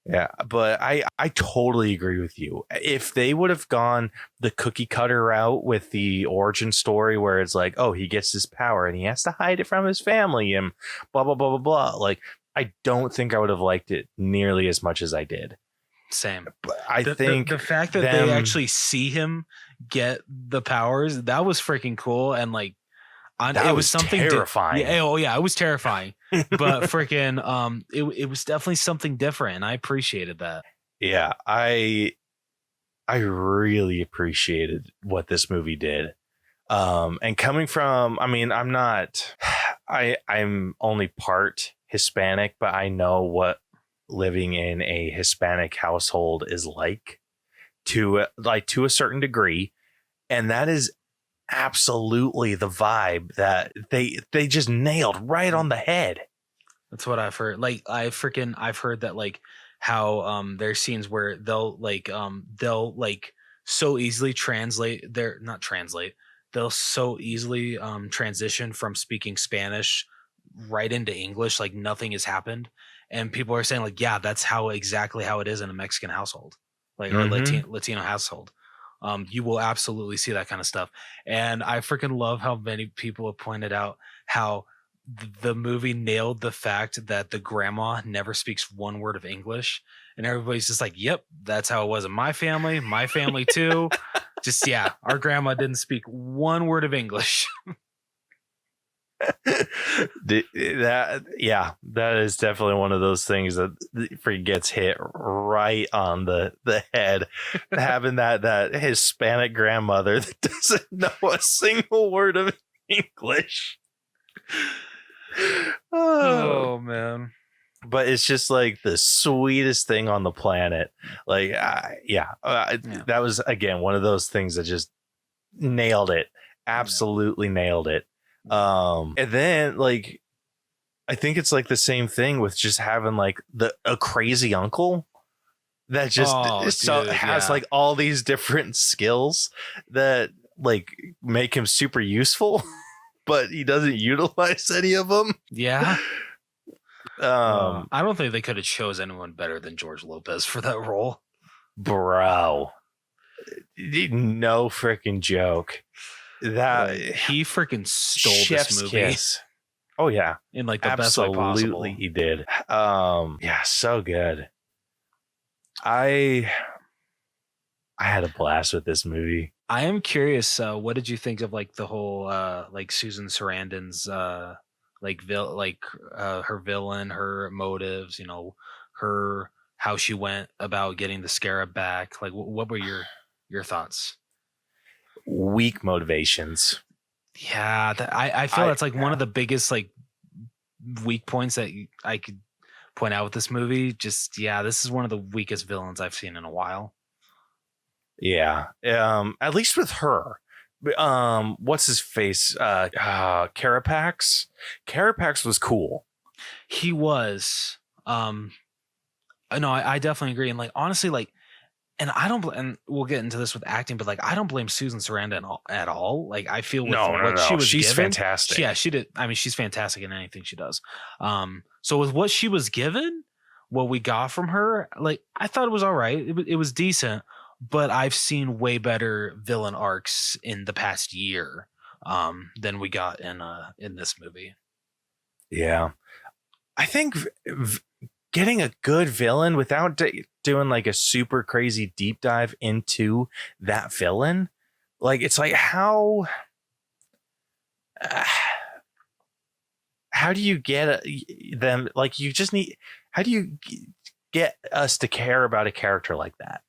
Yeah, but I totally agree with you. If they would have gone the cookie cutter route with the origin story, where it's like, oh, he gets his power and he has to hide it from his family and blah blah blah blah blah, like I don't think I would have liked it nearly as much as I did. Same. But I The, think the fact that they actually see him get the powers, that was freaking cool. And like, that was something terrifying. Yeah, it was terrifying. But freaking, it was definitely something different, and I appreciated that. Yeah, I really appreciated what this movie did. And coming from, I mean, I'm only part Hispanic, but I know what living in a Hispanic household is like to a certain degree, and that is absolutely the vibe that they just nailed right on the head. That's what I've heard. Like I've heard that like how there's scenes where they'll so easily they'll so easily transition from speaking Spanish right into English like nothing has happened. And people are saying like, yeah, that's exactly how it is in a Mexican household, like or Latino household. You will absolutely see that kind of stuff. And I freaking love how many people have pointed out how the movie nailed the fact that the grandma never speaks one word of English. And everybody's just like, yep, that's how it was in my family too. Just, yeah, our grandma didn't speak one word of English. that is definitely one of those things that gets hit right on the head. Having that Hispanic grandmother that doesn't know a single word of English. Oh man. But it's just like the sweetest thing on the planet. Like that was again one of those things that just nailed it. Absolutely nailed it. And then like I think it's like the same thing with just having like a crazy uncle that just has like all these different skills that like make him super useful, but he doesn't utilize any of them. Yeah. I don't think they could have chose anyone better than George Lopez for that role. Bro. No freaking joke. That he freaking stole this movie. Kiss. Oh yeah, in like the best way possible. Absolutely, he did. Yeah, so good. I had a blast with this movie. I am curious. What did you think of like the whole like Susan Sarandon's her villain, her motives? You know, how she went about getting the scarab back. Like, what were your thoughts? Weak motivations. Yeah, I feel that's like one of the biggest like weak points that I could point out with this movie. Just this is one of the weakest villains I've seen in a while. Yeah, at least with her. What's his face? Carapax. Carapax was cool. He was. No, I definitely agree. And like honestly, like. And we'll get into this with acting, but like I don't blame Susan Sarandon at all. Like I feel she's fantastic. Yeah, she did. I mean, she's fantastic in anything she does. So with what she was given, what we got from her, like I thought it was all right. It was decent, but I've seen way better villain arcs in the past year than we got in this movie. Yeah, I think getting a good villain without doing like a super crazy deep dive into that villain, like it's like how do you get them? Like you just need. How do you get us to care about a character like that?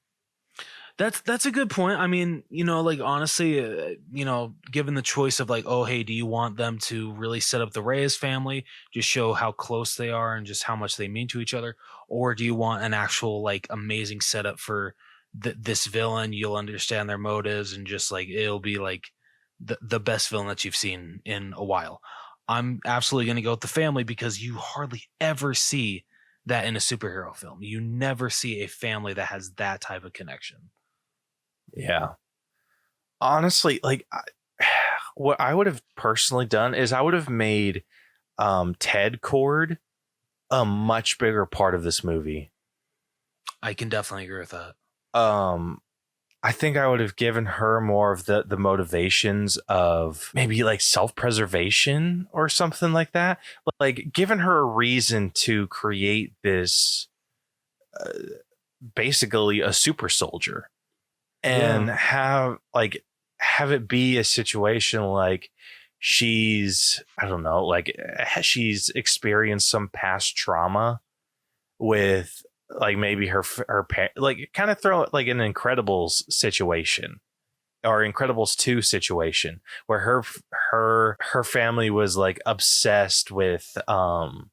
That's a good point. I mean, like honestly, given the choice of like, oh, hey, do you want them to really set up the Reyes family, just show how close they are and just how much they mean to each other? Or do you want an actual like amazing setup for this villain? You'll understand their motives and just like, it'll be like the best villain that you've seen in a while. I'm absolutely going to go with the family, because you hardly ever see that in a superhero film. You never see a family that has that type of connection. Yeah. Honestly, like what I would have personally done is I would have made Ted Cord a much bigger part of this movie. I can definitely agree with that. I think I would have given her more of the motivations of maybe like self-preservation or something like that. Like given her a reason to create this basically a super soldier, and have it be a situation like she's, I don't know, like she's experienced some past trauma with like maybe her like kind of throw it like an Incredibles situation or Incredibles 2 situation where her family was like obsessed with the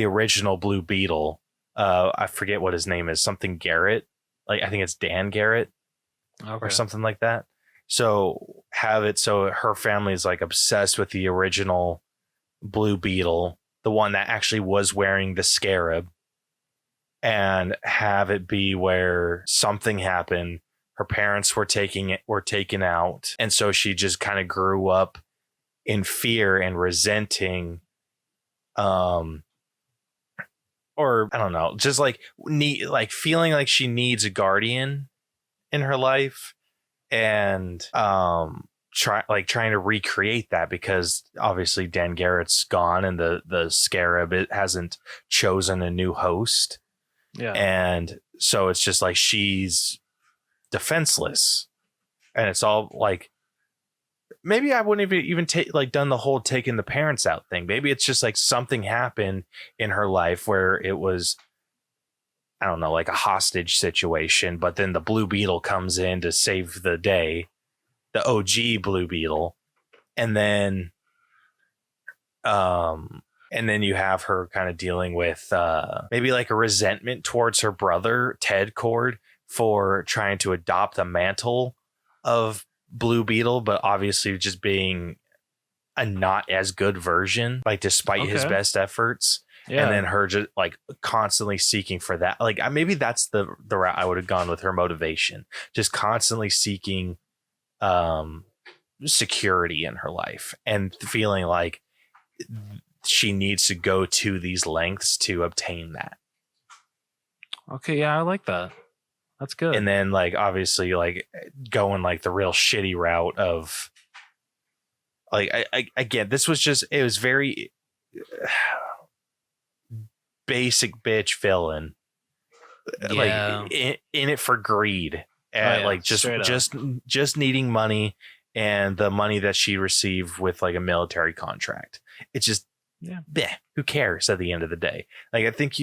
original Blue Beetle. I forget what his name is, something Garrett, like I think it's Dan Garrett or something like that. So have it so her family is like obsessed with the original Blue Beetle, the one that actually was wearing the scarab, and have it be where something happened. Her parents were taken out, and so she just kind of grew up in fear and resenting, or I don't know, just like feeling like she needs a guardian in her life, and trying to recreate that, because obviously Dan Garrett's gone and the scarab, it hasn't chosen a new host. Yeah. And so it's just like she's defenseless, and it's all like, maybe I wouldn't even take like done the whole taking the parents out thing. Maybe it's just like something happened in her life where it was, I don't know, like a hostage situation, but then the Blue Beetle comes in to save the day, the OG Blue Beetle, and then you have her kind of dealing with maybe like a resentment towards her brother Ted Cord for trying to adopt the mantle of Blue Beetle, but obviously just being a not as good version, like despite his best efforts. Yeah. And then her just like constantly seeking for that. Like maybe that's the route I would have gone with her motivation, just constantly seeking security in her life and feeling like she needs to go to these lengths to obtain that. Okay, yeah, I like that. That's good. And then like obviously like going like the real shitty route of like I get, this was just, it was very basic bitch villain. Yeah. Like in it for greed. Like just needing money, and the money that she received with like a military contract. It's just, bleh, who cares at the end of the day? Like I think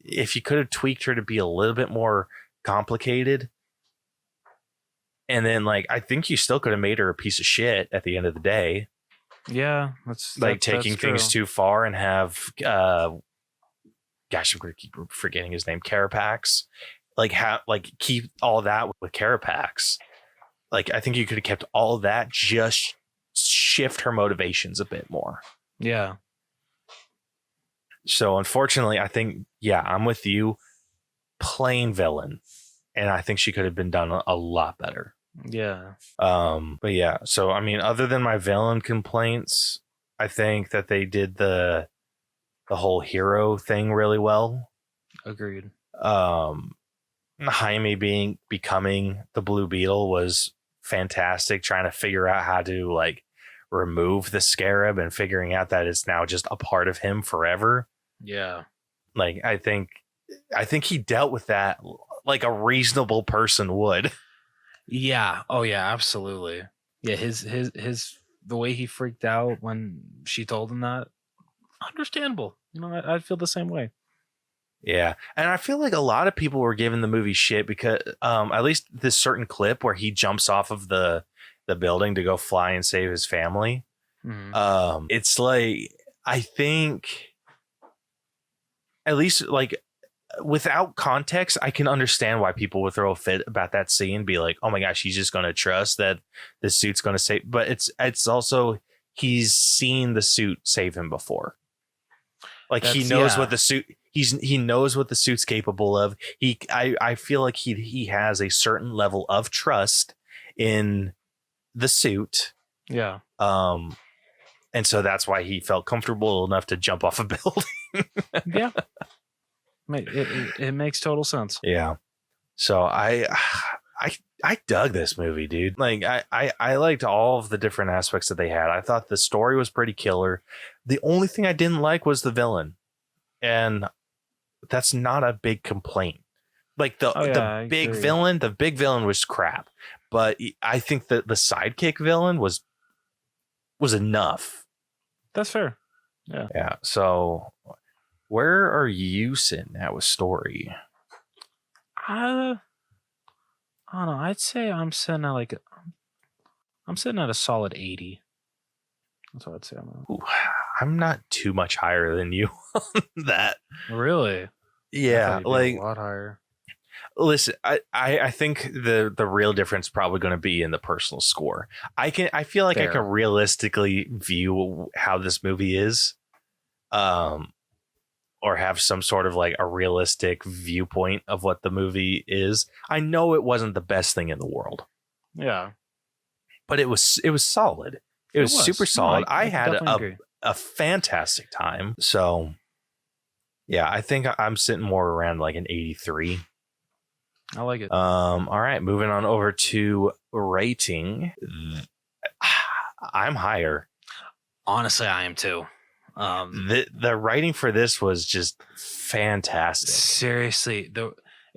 if you could have tweaked her to be a little bit more complicated, and then like I think you still could have made her a piece of shit at the end of the day. Yeah, taking things too far and have gosh, I'm gonna keep forgetting his name, Carapax. Keep all that with Carapax. Like I think you could have kept all that, just shift her motivations a bit more. Yeah. So unfortunately, I think, I'm with you. Plain villain. And I think she could have been done a lot better. Yeah. But yeah, so I mean, other than my villain complaints, I think that they did the whole hero thing really well. Agreed. Jaime becoming the Blue Beetle was fantastic, trying to figure out how to like remove the scarab and figuring out that it's now just a part of him forever. Yeah. Like I think he dealt with that like a reasonable person would. Yeah. Oh yeah, absolutely. Yeah, his the way he freaked out when she told him that, understandable. You know, I feel the same way. Yeah. And I feel like a lot of people were giving the movie shit because at least this certain clip where he jumps off of the building to go fly and save his family. Mm-hmm. It's like, I think at least like without context, I can understand why people would throw a fit about that scene, be like, oh my gosh, he's just going to trust that the suit's going to save. But it's also, he's seen the suit save him before. Like he That's- knows yeah. what the suit he knows what the suit's capable of. I feel like he has a certain level of trust in the suit. Yeah. And so that's why he felt comfortable enough to jump off a building. Yeah. It makes total sense. Yeah. So I dug this movie, dude. Like I liked all of the different aspects that they had. I thought the story was pretty killer. The only thing I didn't like was the villain. And that's not a big complaint. Like the big villain was crap. But I think that the sidekick villain was enough. That's fair. Yeah. Yeah. So where are you sitting at with story? I don't know. I'd say I'm sitting at a solid 80. That's what I'd say. Ooh, I'm not too much higher than you on that. Really? Yeah, like a lot higher. Listen, I think the real difference is probably going to be in the personal score. I feel like I can realistically view how this movie is, or have some sort of like a realistic viewpoint of what the movie is. I know it wasn't the best thing in the world. Yeah, but it was solid. It was super solid. No, I had agree. a fantastic time. So yeah, I think I'm sitting more around like an 83. I like it. All right, moving on over to rating. I'm higher. Honestly, I am too. The writing for this was just fantastic. Seriously,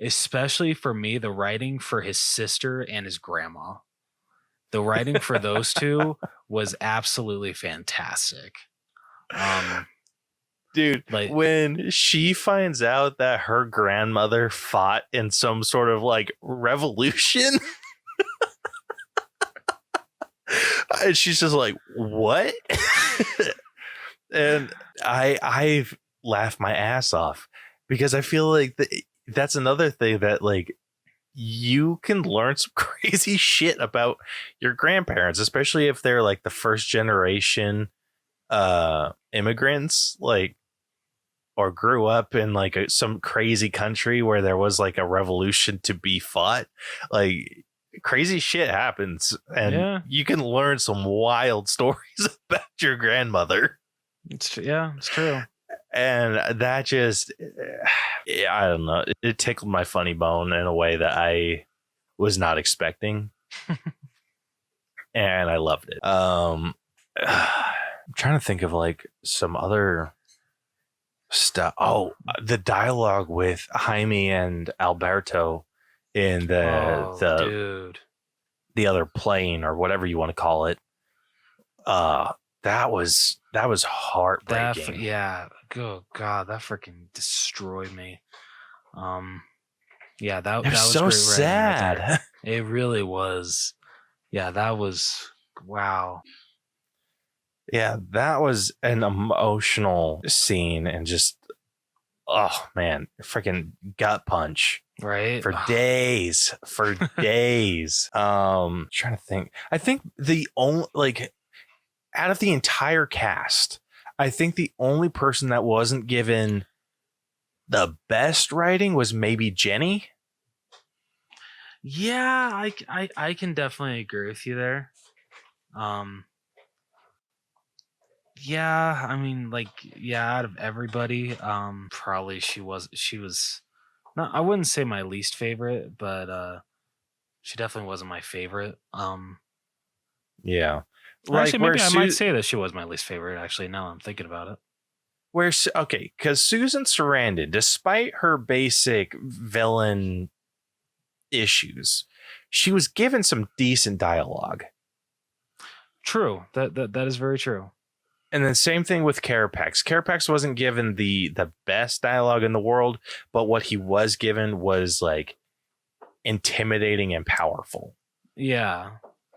especially for me, the writing for his sister and his grandma. The writing for those two was absolutely fantastic. Dude, like when she finds out that her grandmother fought in some sort of like revolution, and she's just like, what? And I laughed my ass off because I feel like that's another thing that like you can learn some crazy shit about your grandparents, especially if they're like the first generation immigrants, like, or grew up in like some crazy country where there was like a revolution to be fought. Like crazy shit happens, and you can learn some wild stories about your grandmother. It's true. And that just, I don't know, it tickled my funny bone in a way that I was not expecting. And I loved it. I'm trying to think of like some other stuff. Oh, the dialogue with Jaime and Alberto in the other plane or whatever you want to call it. That was heartbreaking. Good God, that freaking destroyed me. That was so great sad. Right it really was. Yeah, that was wow. Yeah, that was an emotional scene, and just, oh man, freaking gut punch. Right. For days. Trying to think. I think the only, like, out of the entire cast, I think the only person that wasn't given the best writing was maybe Jenny. Yeah, I can definitely agree with you there. Yeah, I mean, like, out of everybody, probably she was not, I wouldn't say my least favorite, but she definitely wasn't my favorite. Yeah. Actually, maybe I might say that she was my least favorite, actually, now I'm thinking about it. Because Susan Sarandon, despite her basic villain issues, she was given some decent dialogue. True. That is very true. And then same thing with Carapax. Carapax wasn't given the best dialogue in the world, but what he was given was like intimidating and powerful. Yeah.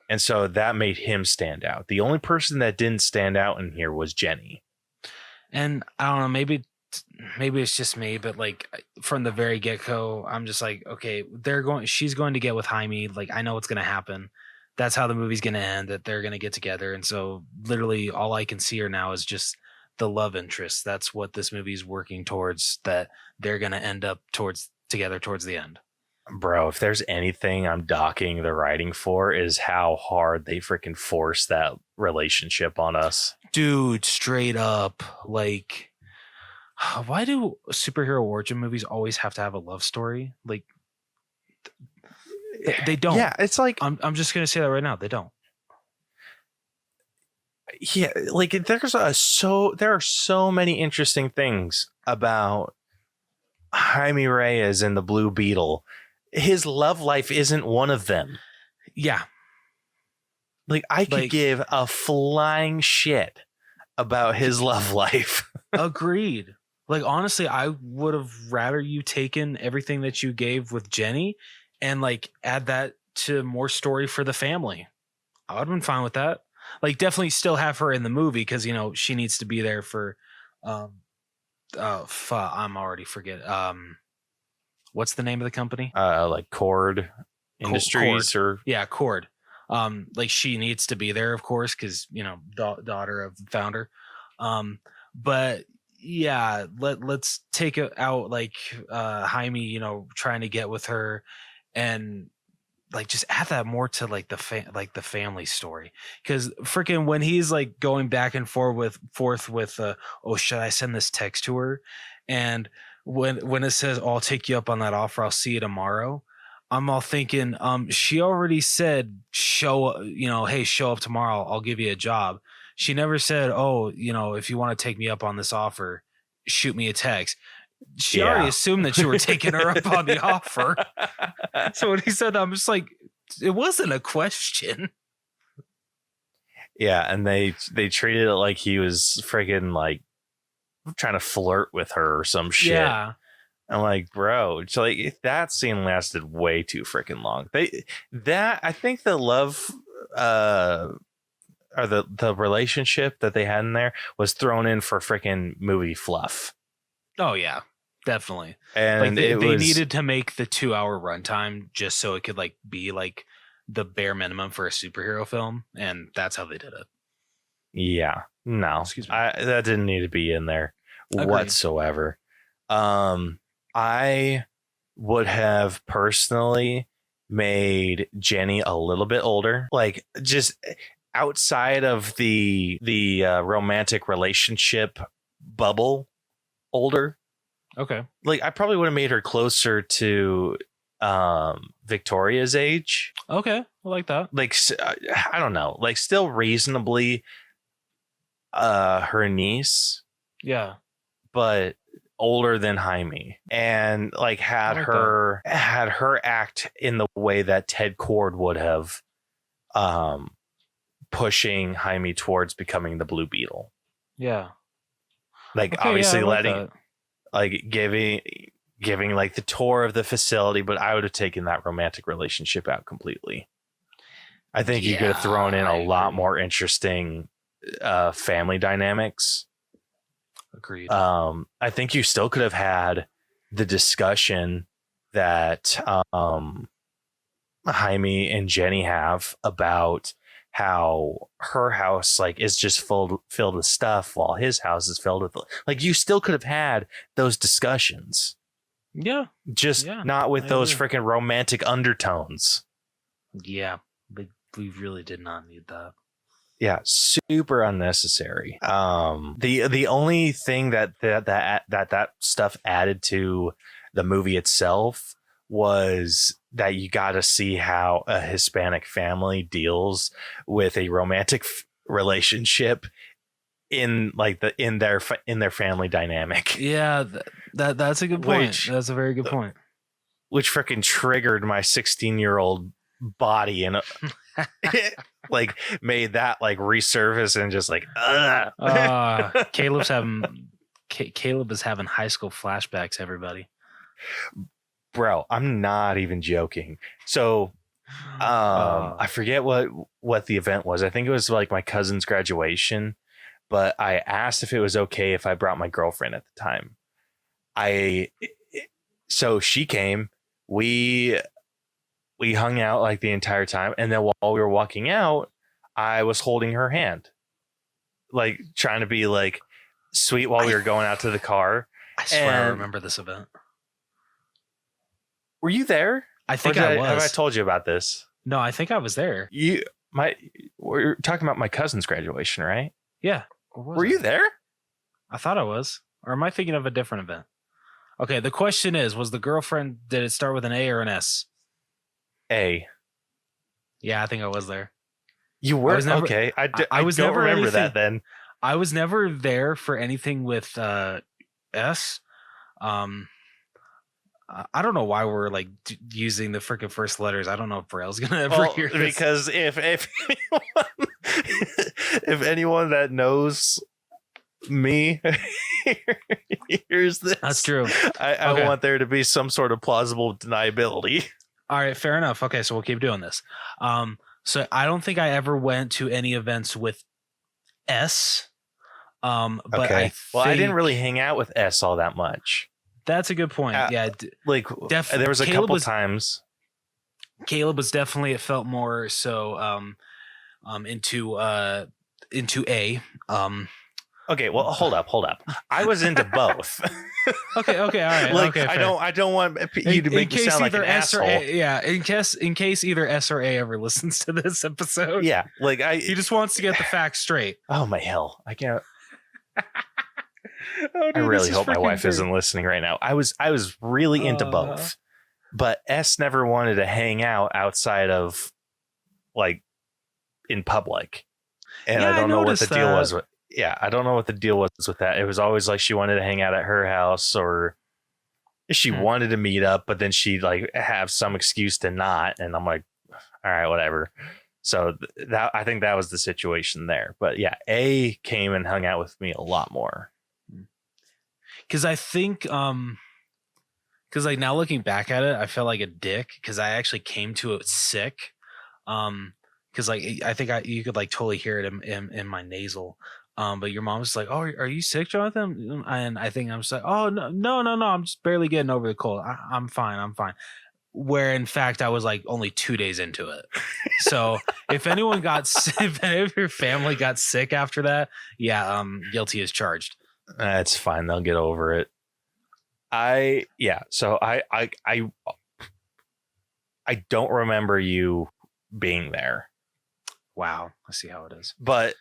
And so that made him stand out. The only person that didn't stand out in here was Jenny. And I don't know, maybe it's just me, but like from the very get-go, I'm just like, okay, she's going to get with Jaime. Like, I know what's going to happen. that's how the movie's going to end, that they're going to get together. And so literally all I can see her now is just the love interest. That's what this movie's working towards, that they're going to end up together towards the end. Bro, if there's anything I'm docking the writing for, is how hard they freaking force that relationship on us. Dude, straight up. Like, why do superhero origin movies always have to have a love story? Like, they don't. Yeah, it's like I'm just gonna say that right now. They don't. Yeah, like there are so many interesting things about Jaime Reyes and the Blue Beetle. His love life isn't one of them. Yeah. Like I could give a flying shit about his love life. Agreed. Like honestly, I would have rather you taken everything that you gave with Jenny and like add that to more story for the family. I would have been fine with that. Like definitely still have her in the movie because you know she needs to be there for I'm already forget what's the name of the company? Like Cord Industries Cord. or Cord. Like she needs to be there, of course, because you know daughter of the founder. But yeah, let's take it out like Jaime, you know, trying to get with her and like just add that more to like the family story, because freaking when he's like going back and forth with oh, should I send this text to her, and when it says, oh, I'll take you up on that offer, I'll see you tomorrow, I'm all thinking she already said show up tomorrow, I'll give you a job. She never said, oh, you know, if you want to take me up on this offer, shoot me a text. She already assumed that you were taking her up on the offer. So when he said that, I'm just like, it wasn't a question. Yeah, and they treated it like he was friggin' like trying to flirt with her or some shit. Yeah. I'm like, bro, it's like that scene lasted way too freaking long. I think the love or the relationship that they had in there was thrown in for freaking movie fluff. Oh yeah, definitely. And like they needed to make the 2-hour runtime just so it could like be like the bare minimum for a superhero film, and that's how they did it. Yeah, no, Excuse me. That didn't need to be in there whatsoever. I would have personally made Jenny a little bit older, like just outside of the romantic relationship bubble, older. Okay. Like I probably would have made her closer to Victoria's age. Okay, I like that. Like I don't know, like still reasonably her niece. Yeah. But older than Jaime, and like had her act in the way that Ted Cord would have, pushing Jaime towards becoming the Blue Beetle. Yeah. Like okay, obviously yeah, letting that. like giving like the tour of the facility, but I would have taken that romantic relationship out completely. I think you could have thrown in a lot more interesting family dynamics. Agreed. I think you still could have had the discussion that Jaime and Jenny have about how her house like is just filled with stuff while his house is filled with, like, you still could have had those discussions. Yeah. Just not with those freaking romantic undertones. Yeah. But we really did not need that. Yeah, super unnecessary. The only thing that stuff added to the movie itself was that you got to see how a Hispanic family deals with a romantic relationship in their family dynamic. Yeah, that's a good point. That's a very good point. Which freaking triggered my 16-year-old body and like made that like resurface and just like Caleb is having high school flashbacks, everybody. Bro, I'm not even joking. So I forget what the event was. I think it was like my cousin's graduation, but I asked if it was okay if I brought my girlfriend at the time. So she came. We we hung out like the entire time. And then while we were walking out, I was holding her hand, like trying to be like sweet while we were going out to the car. I swear I remember this event. Were you there? I think I was. Have I told you about this? No, I think I was there. We're talking about my cousin's graduation, right? Yeah. Were you there? I thought I was. Or am I thinking of a different event? Okay, the question is, was the girlfriend, did it start with an A or an S? A. Yeah, I think I was there. You were? Okay. I was never remember that then. I was never there for anything with S. I don't know why we're like using the freaking first letters. I don't know if Braille's gonna ever hear this. Because if anyone that knows me hears this, that's true. I want there to be some sort of plausible deniability. All right, fair enough. Okay, so we'll keep doing this. So I don't think I ever went to any events with S. But okay. I didn't really hang out with S all that much. That's a good point. Yeah, like there was a couple times. Caleb was definitely, it felt more so into A. Okay, well, hold up. I was into both. Okay, all right. Like, okay, I don't want you to make me sound like an asshole. In case either S or A ever listens to this episode. Yeah, like he just wants to get the facts straight. Oh my hell, I can't. Dude, I really hope my wife isn't listening right now. I was really into both, but S never wanted to hang out outside of like in public, and I don't know what the deal was with. Yeah, I don't know what the deal was with that. It was always like she wanted to hang out at her house, or she wanted to meet up, but then she'd like have some excuse to not. And I'm like, all right, whatever. So that I think that was the situation there. But yeah, A came and hung out with me a lot more. Because I think, because like now looking back at it, I felt like a dick because I actually came to it sick. Because like I think you could like totally hear it in my nasal. But your mom was like, "Oh, are you sick, Jonathan?" And I think I'm just like, "Oh no, I'm just barely getting over the cold. I'm fine. Where in fact I was like only 2 days into it. So if anyone if any of your family got sick after that, yeah, guilty as charged. That's fine. They'll get over it. So I don't remember you being there. Wow, I see how it is. But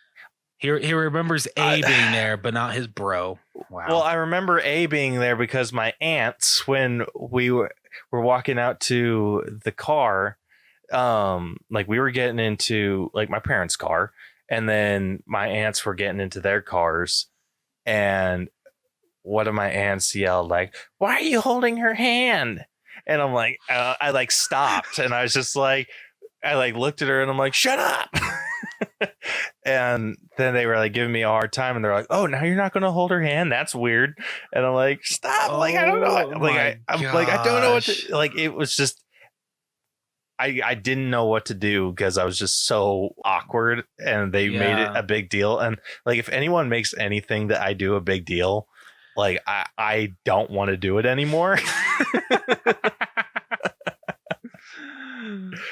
he remembers A being there, but not his bro. Wow. Well, I remember A being there because my aunts, when we were walking out to the car, like we were getting into like my parents' car, and then my aunts were getting into their cars, and one of my aunts yelled like, "Why are you holding her hand?" And I'm like, I like stopped, and I was just like, I like looked at her, and I'm like, "Shut up." And then they were like giving me a hard time, and they're like, "Oh, now you're not going to hold her hand? That's weird." And I'm like, "Stop!" Like I don't know. Like I'm like I don't know what to, like. It was just I didn't know what to do because I was just so awkward, and they made it a big deal. And like if anyone makes anything that I do a big deal, like I don't want to do it anymore.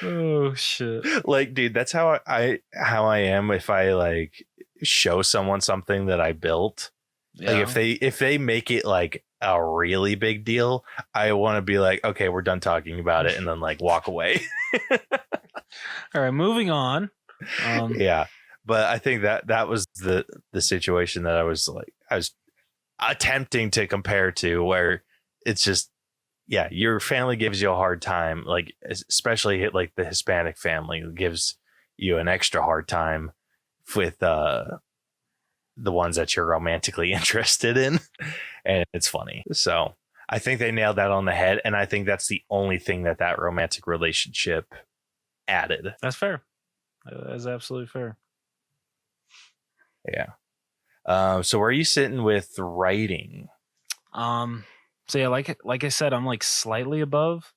Oh shit. Like, dude, that's how I am if I like show someone something that I built. Yeah. Like if they make it like a really big deal, I want to be like, okay, we're done talking about it, and then like walk away. All right, moving on. Yeah, but I think that was the situation that I was attempting to compare to, where it's just, yeah, your family gives you a hard time, like especially like the Hispanic family gives you an extra hard time with the ones that you're romantically interested in, and it's funny. So I think they nailed that on the head, and I think that's the only thing that romantic relationship added. That's fair. That's absolutely fair. Yeah. So where are you sitting with writing? So yeah, like I said, I'm like slightly above,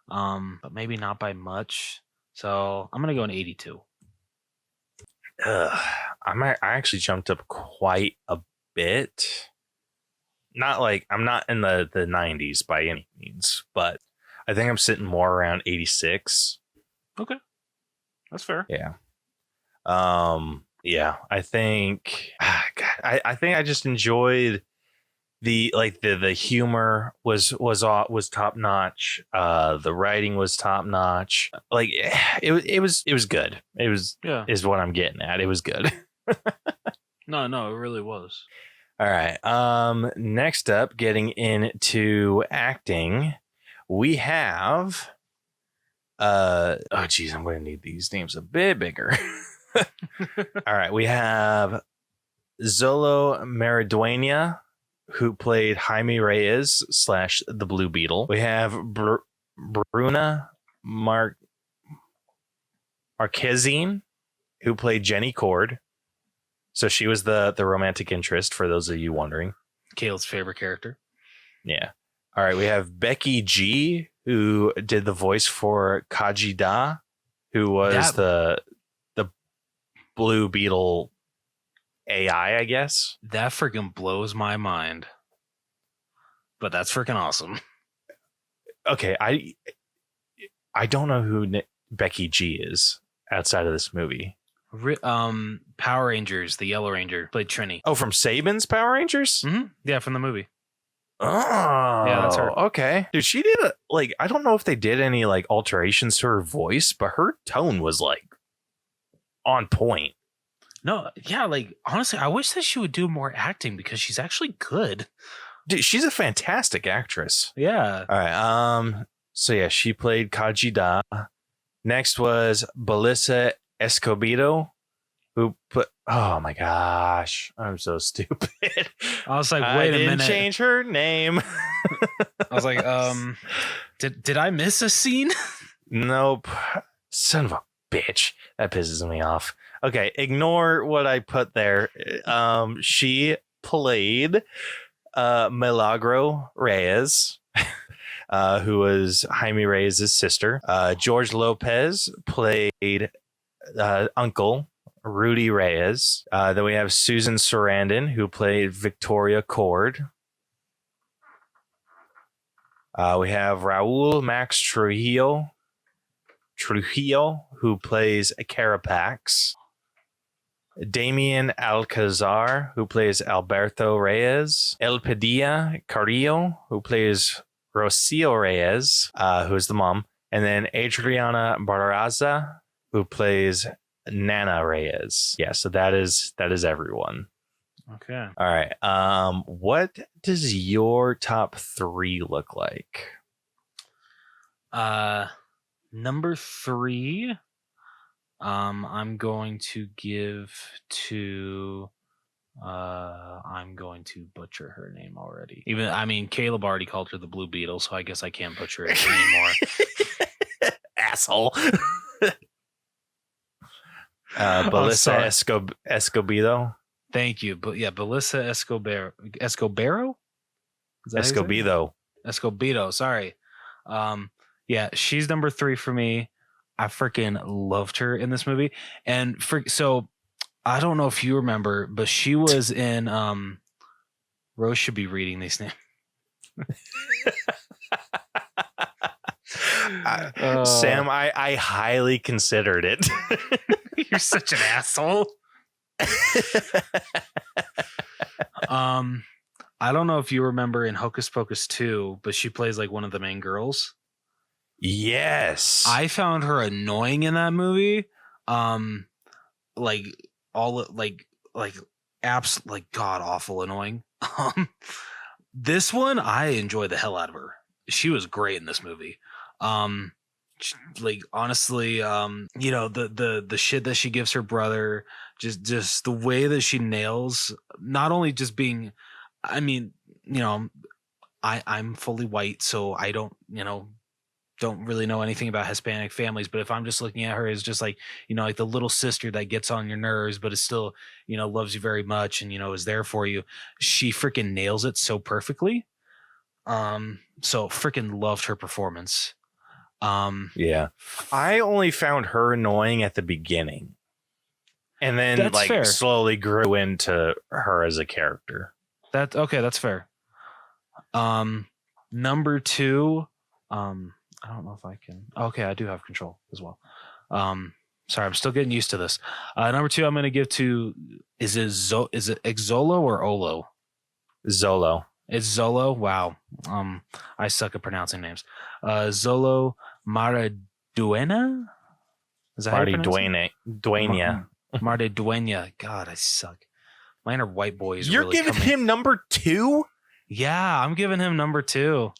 but maybe not by much. So I'm gonna go an 82. I actually jumped up quite a bit. Not like I'm not in the 90s by any means, but I think I'm sitting more around 86. Okay, that's fair. Yeah. Yeah, I think God, I think I just enjoyed the humor was top notch. The writing was top notch. Like it was good. It was Yeah. is what I'm getting at. It was good. No, it really was. All right. Next up, getting into acting, we have oh geez, I'm gonna need these names a bit bigger. All right, we have Zolo Mariduena, who played Jaime Reyes / the Blue Beetle. We have Bruna Marquezine, who played Jenny Cord. So she was the romantic interest, for those of you wondering. Kale's favorite character. Yeah. All right, we have Becky G, who did the voice for Kajida, who was the Blue Beetle AI, I guess. That freaking blows my mind. But that's freaking awesome. Okay, I don't know who Becky G is outside of this movie. Power Rangers, the Yellow Ranger played Trini. Oh, from Saban's Power Rangers? Mm-hmm. Yeah, from the movie. Oh, yeah, that's her. Okay, dude, she did I don't know if they did any like alterations to her voice, but her tone was like on point. No, yeah, like honestly, I wish that she would do more acting because she's actually good. Dude, she's a fantastic actress. Yeah. All right. So yeah, she played Kajida. Next was Belissa Escobedo, who put. Oh my gosh, I'm so stupid. I was like, wait a minute. Change her name. I was like, did I miss a scene? Nope. Son of a bitch. That pisses me off. Okay, ignore what I put there. She played Milagro Reyes, who was Jaime Reyes' sister. George Lopez played Uncle Rudy Reyes. Then we have Susan Sarandon, who played Victoria Cord. We have Raul Max Trujillo, who plays Carapax. Damien Alcazar, who plays Alberto Reyes. El Padilla Carrillo, who plays Rocio Reyes, who is the mom. And then Adriana Barraza, who plays Nana Reyes. Yeah, so that is everyone. Okay. All right. What does your top 3 look like? Number 3, I'm going to give to I'm going to butcher her name already. Caleb already called her the Blue Beetle, so I guess I can't butcher it anymore. Asshole. Belissa Escobedo. Thank you. But yeah, Belissa Escobedo. Escobedo. Sorry. Yeah, she's number 3 for me. I freaking loved her in this movie. And so I don't know if you remember, but she was in Rose should be reading these names. Sam, I highly considered it. You're such an asshole. I don't know if you remember in Hocus Pocus 2, but she plays like one of the main girls. Yes. I found her annoying in that movie. Like apps like god awful annoying. This one I enjoy the hell out of her. She was great in this movie. Like honestly, the shit that she gives her brother, just the way that she nails not only just being, I'm fully white, so I don't really know anything about Hispanic families, but if I'm just looking at her as just like, like the little sister that gets on your nerves, but is still, loves you very much and, is there for you. She freaking nails it so perfectly. So freaking loved her performance. Yeah. I only found her annoying at the beginning. And then that's fair. Slowly grew into her as a character. That's fair. Number 2, I don't know if I can. Okay, I do have control as well. Sorry, I'm still getting used to this. Number 2, I'm going to give to is it Xolo or Olo? Zolo. It's Zolo. Wow. I suck at pronouncing names. Zolo Maraduena. Is that how you pronounce it? Duena. Mardeduena. God, I suck. My inner white boy is You're really giving coming. him number 2? Yeah, I'm giving him number 2.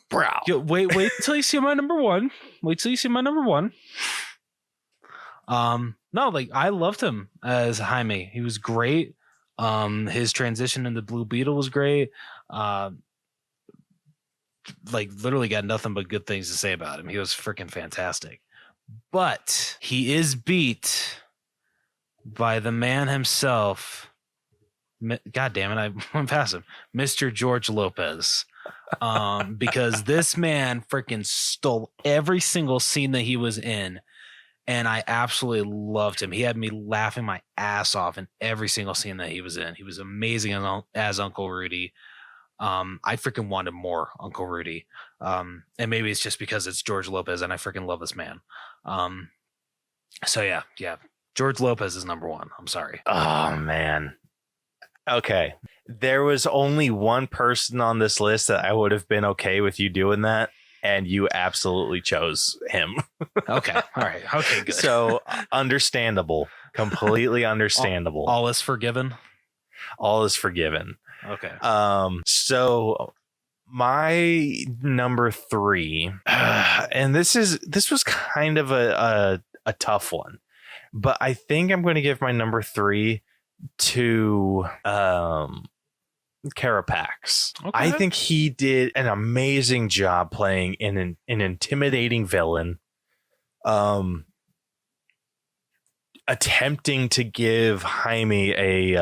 Bro. Yo, wait till you see my number 1. Wait till you see my number 1. No, like I loved him as Jaime. He was great. His transition into Blue Beetle was great. Like literally got nothing but good things to say about him. He was freaking fantastic. But he is beat by the man himself. God damn it, I went past him. Mr. George Lopez. Because this man freaking stole every single scene that he was in. And I absolutely loved him. He had me laughing my ass off in every single scene that he was in. He was amazing as Uncle Rudy. I freaking wanted more Uncle Rudy. And maybe it's just because it's George Lopez and I freaking love this man. So yeah. George Lopez is number 1. I'm sorry. Oh, man. Okay. There was only one person on this list that I would have been okay with you doing that. And you absolutely chose him. Okay. All right. Okay, good. So understandable. Completely understandable. All is forgiven. All is forgiven. Okay. So my number 3, and this was kind of a tough one, but I think I'm going to give my number 3 to Carapax. Okay. I think he did an amazing job playing an intimidating villain, attempting to give Jaime a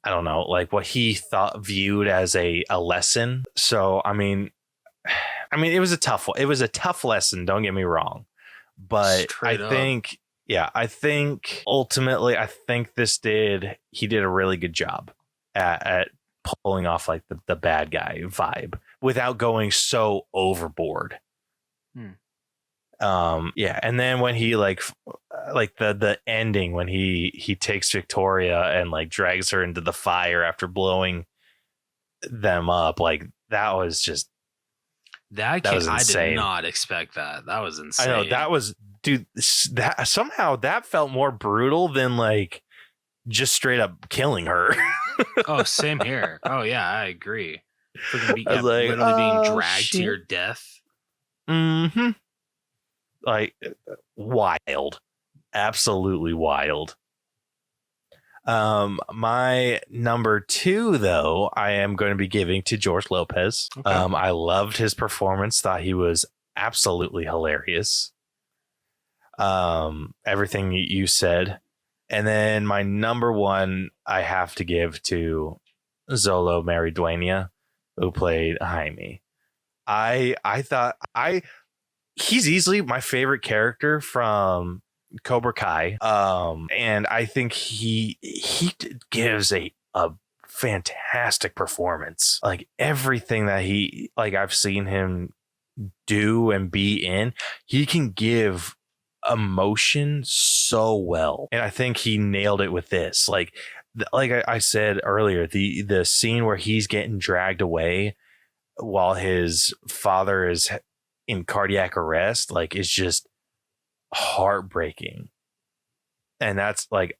I don't know, like what he viewed as a lesson. So I mean it was a tough one. It was a tough lesson, don't get me wrong, but Straight up. I think ultimately, he did a really good job at pulling off like the bad guy vibe without going so overboard. Yeah. And then when he like the ending, when he takes Victoria and like drags her into the fire after blowing them up, like that was just, that was insane. I did not expect that. That was insane. I know that was, dude, that somehow that felt more brutal than like just straight up killing her. Oh, same here. Oh yeah, I agree. I was like, literally being dragged to your death. Mm-hmm. Like wild. Absolutely wild. My number 2, though, I am going to be giving to George Lopez. Okay. I loved his performance. Thought he was absolutely hilarious. Everything you said. And then my number 1, I have to give to Zolo Mariduena, who played Jaime. I thought he's easily my favorite character from Cobra Kai. And I think he gives a fantastic performance. Like everything that I've seen him do and be in, he can give emotion so well. And I think he nailed it with this. Like I said earlier, the scene where he's getting dragged away while his father is in cardiac arrest, like, is just heartbreaking. And that's like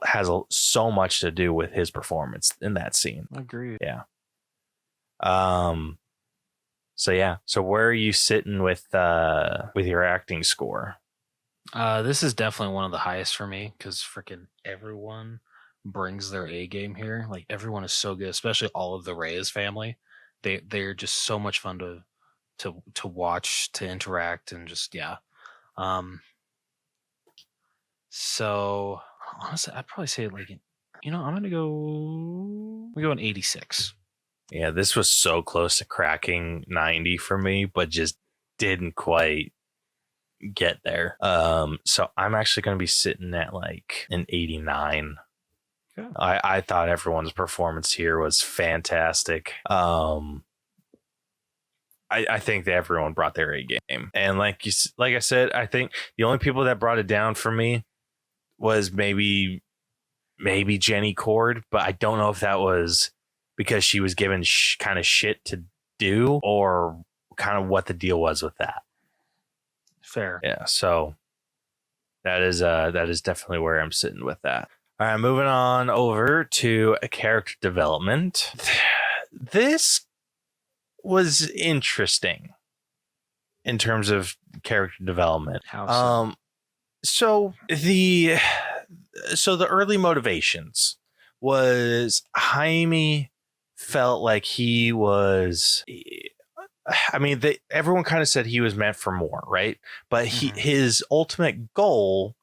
has so much to do with his performance in that scene. Agreed. Yeah. So yeah. So where are you sitting with your acting score? This is definitely one of the highest for me because freaking everyone brings their A game here. Like everyone is so good, especially all of the Reyes family. They're just so much fun to watch, to interact, and just yeah. So honestly, I'd probably say like, I'm gonna go an 86. Yeah, this was so close to cracking 90 for me, but just didn't quite get there. So I'm actually going to be sitting at like an 89. Yeah. I thought everyone's performance here was fantastic. I I think that everyone brought their A game. And like I said, I think the only people that brought it down for me was maybe Jenny Cord, but I don't know if that was because she was given kind of shit to do or kind of what the deal was with that. Fair. Yeah, so that is definitely where I'm sitting with that. All right, moving on over to a character development. This was interesting in terms of character development. How so? So the early motivations was Jaime felt like he was. I mean, everyone kind of said he was meant for more, right? But his ultimate goal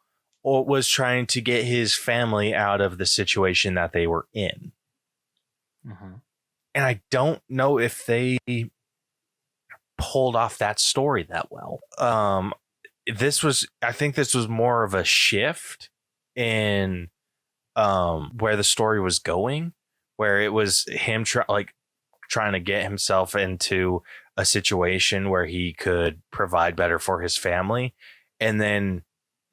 was trying to get his family out of the situation that they were in. Mm-hmm. And I don't know if they pulled off that story that well. I think this was more of a shift in where the story was going, where it was him trying to get himself into a situation where he could provide better for his family. And then,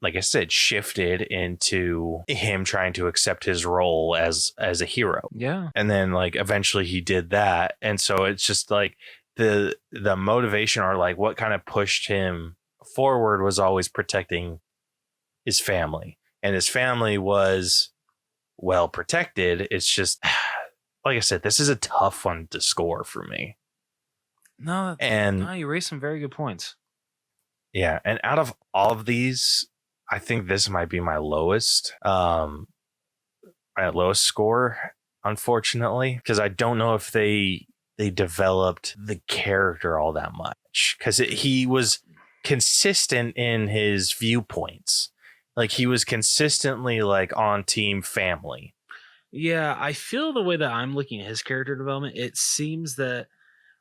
like I said, shifted into him trying to accept his role as a hero. Yeah. And then like eventually he did that. And so it's just like the motivation or like what kind of pushed him forward was always protecting his family. And his family was well protected. It's just, like I said, this is a tough one to score for me. No, you raised some very good points. Yeah, and out of all of these, I think this might be my lowest score, unfortunately, because I don't know if they developed the character all that much, because he was consistent in his viewpoints. Like he was consistently like on team family. Yeah, I feel the way that I'm looking at his character development, it seems that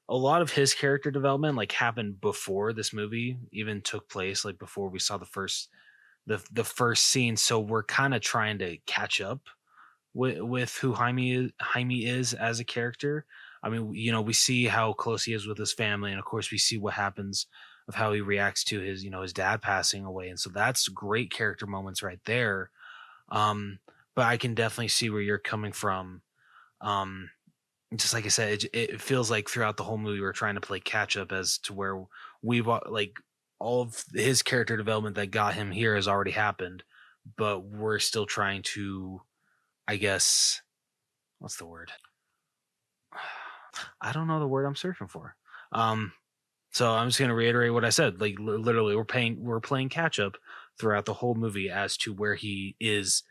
a lot of his character development like happened before this movie even took place, like before we saw the first scene. So we're kind of trying to catch up with who Jaime is as a character. I mean, you know, we see how close he is with his family, and of course we see what happens of how he reacts to his, you know, his dad passing away. And so that's great character moments right there. But I can definitely see where you're coming from. Just like I said, it feels like throughout the whole movie we're trying to play catch up as to where we've like all of his character development that got him here has already happened, but we're still trying to, I guess, what's the word? I don't know the word I'm searching for. So I'm just going to reiterate what I said. Like literally, we're playing catch up throughout the whole movie as to where he is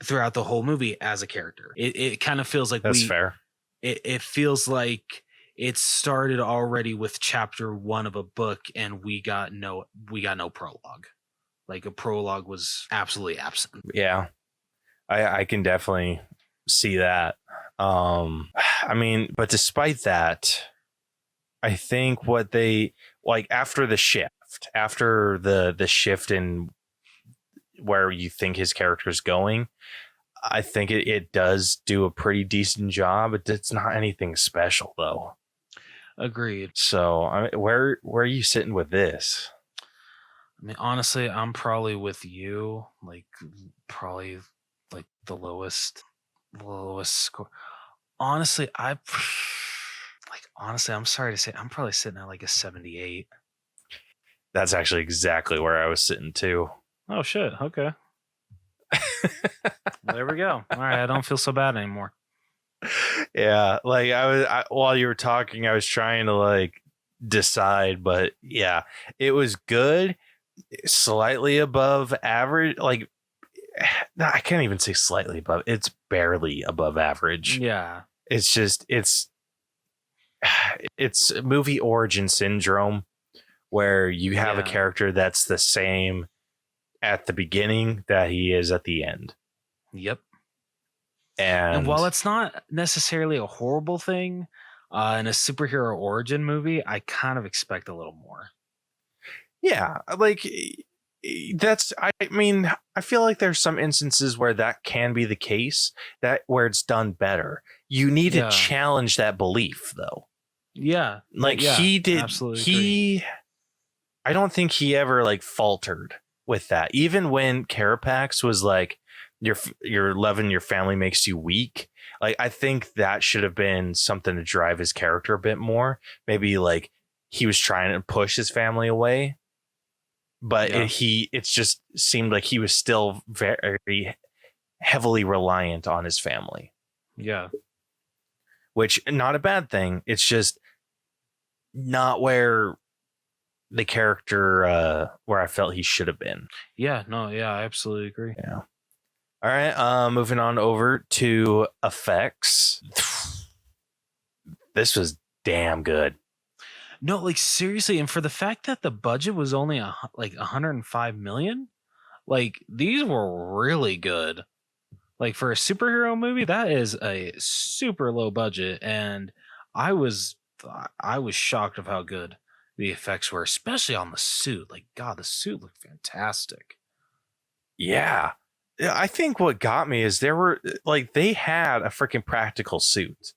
throughout the whole movie as a character. It kind of feels like that's fair. It feels like it started already with chapter 1 of a book, and we got no prologue. Like a prologue was absolutely absent. Yeah, I can definitely see that. I mean, but despite that, I think what they like after the shift in where you think his character is going, I think it does do a pretty decent job. It's not anything special though. Agreed. So I mean, where are you sitting with this? I mean, honestly, I'm probably with you. Like probably like the lowest score. Honestly, I'm sorry to say, I'm probably sitting at like a 78. That's actually exactly where I was sitting too. Oh shit. Okay. Well, there we go. All right, I don't feel so bad anymore. Yeah, like while you were talking, I was trying to like decide, but yeah, it was good, slightly above average. Like, I can't even say slightly above. It's barely above average. Yeah, it's just it's movie origin syndrome, where you have a character that's the same at the beginning that he is at the end. Yep. And while it's not necessarily a horrible thing in a superhero origin movie, I kind of expect a little more. Yeah, like I mean, I feel like there's some instances where that can be the case, that where it's done better. You need to challenge that belief though. Yeah. Like yeah, he did. absolutely agree. I don't think he ever like faltered with that. Even when Carapax was like, your love and your family makes you weak. Like, I think that should have been something to drive his character a bit more. Maybe like he was trying to push his family away, but Yeah. it just seemed like he was still very heavily reliant on his family, Yeah. which not a bad thing. It's just not where the character where I felt he should have been. Yeah. No, yeah, I absolutely agree. Yeah. All right. Moving on over to effects. This was damn good. No, like seriously, and for the fact that the budget was only like 105 million, like these were really good. Like for a superhero movie, that is a super low budget, and I was shocked of how good the effects were, especially on the suit. Like God, the suit looked fantastic. Yeah. I think what got me is they had a freaking practical suit.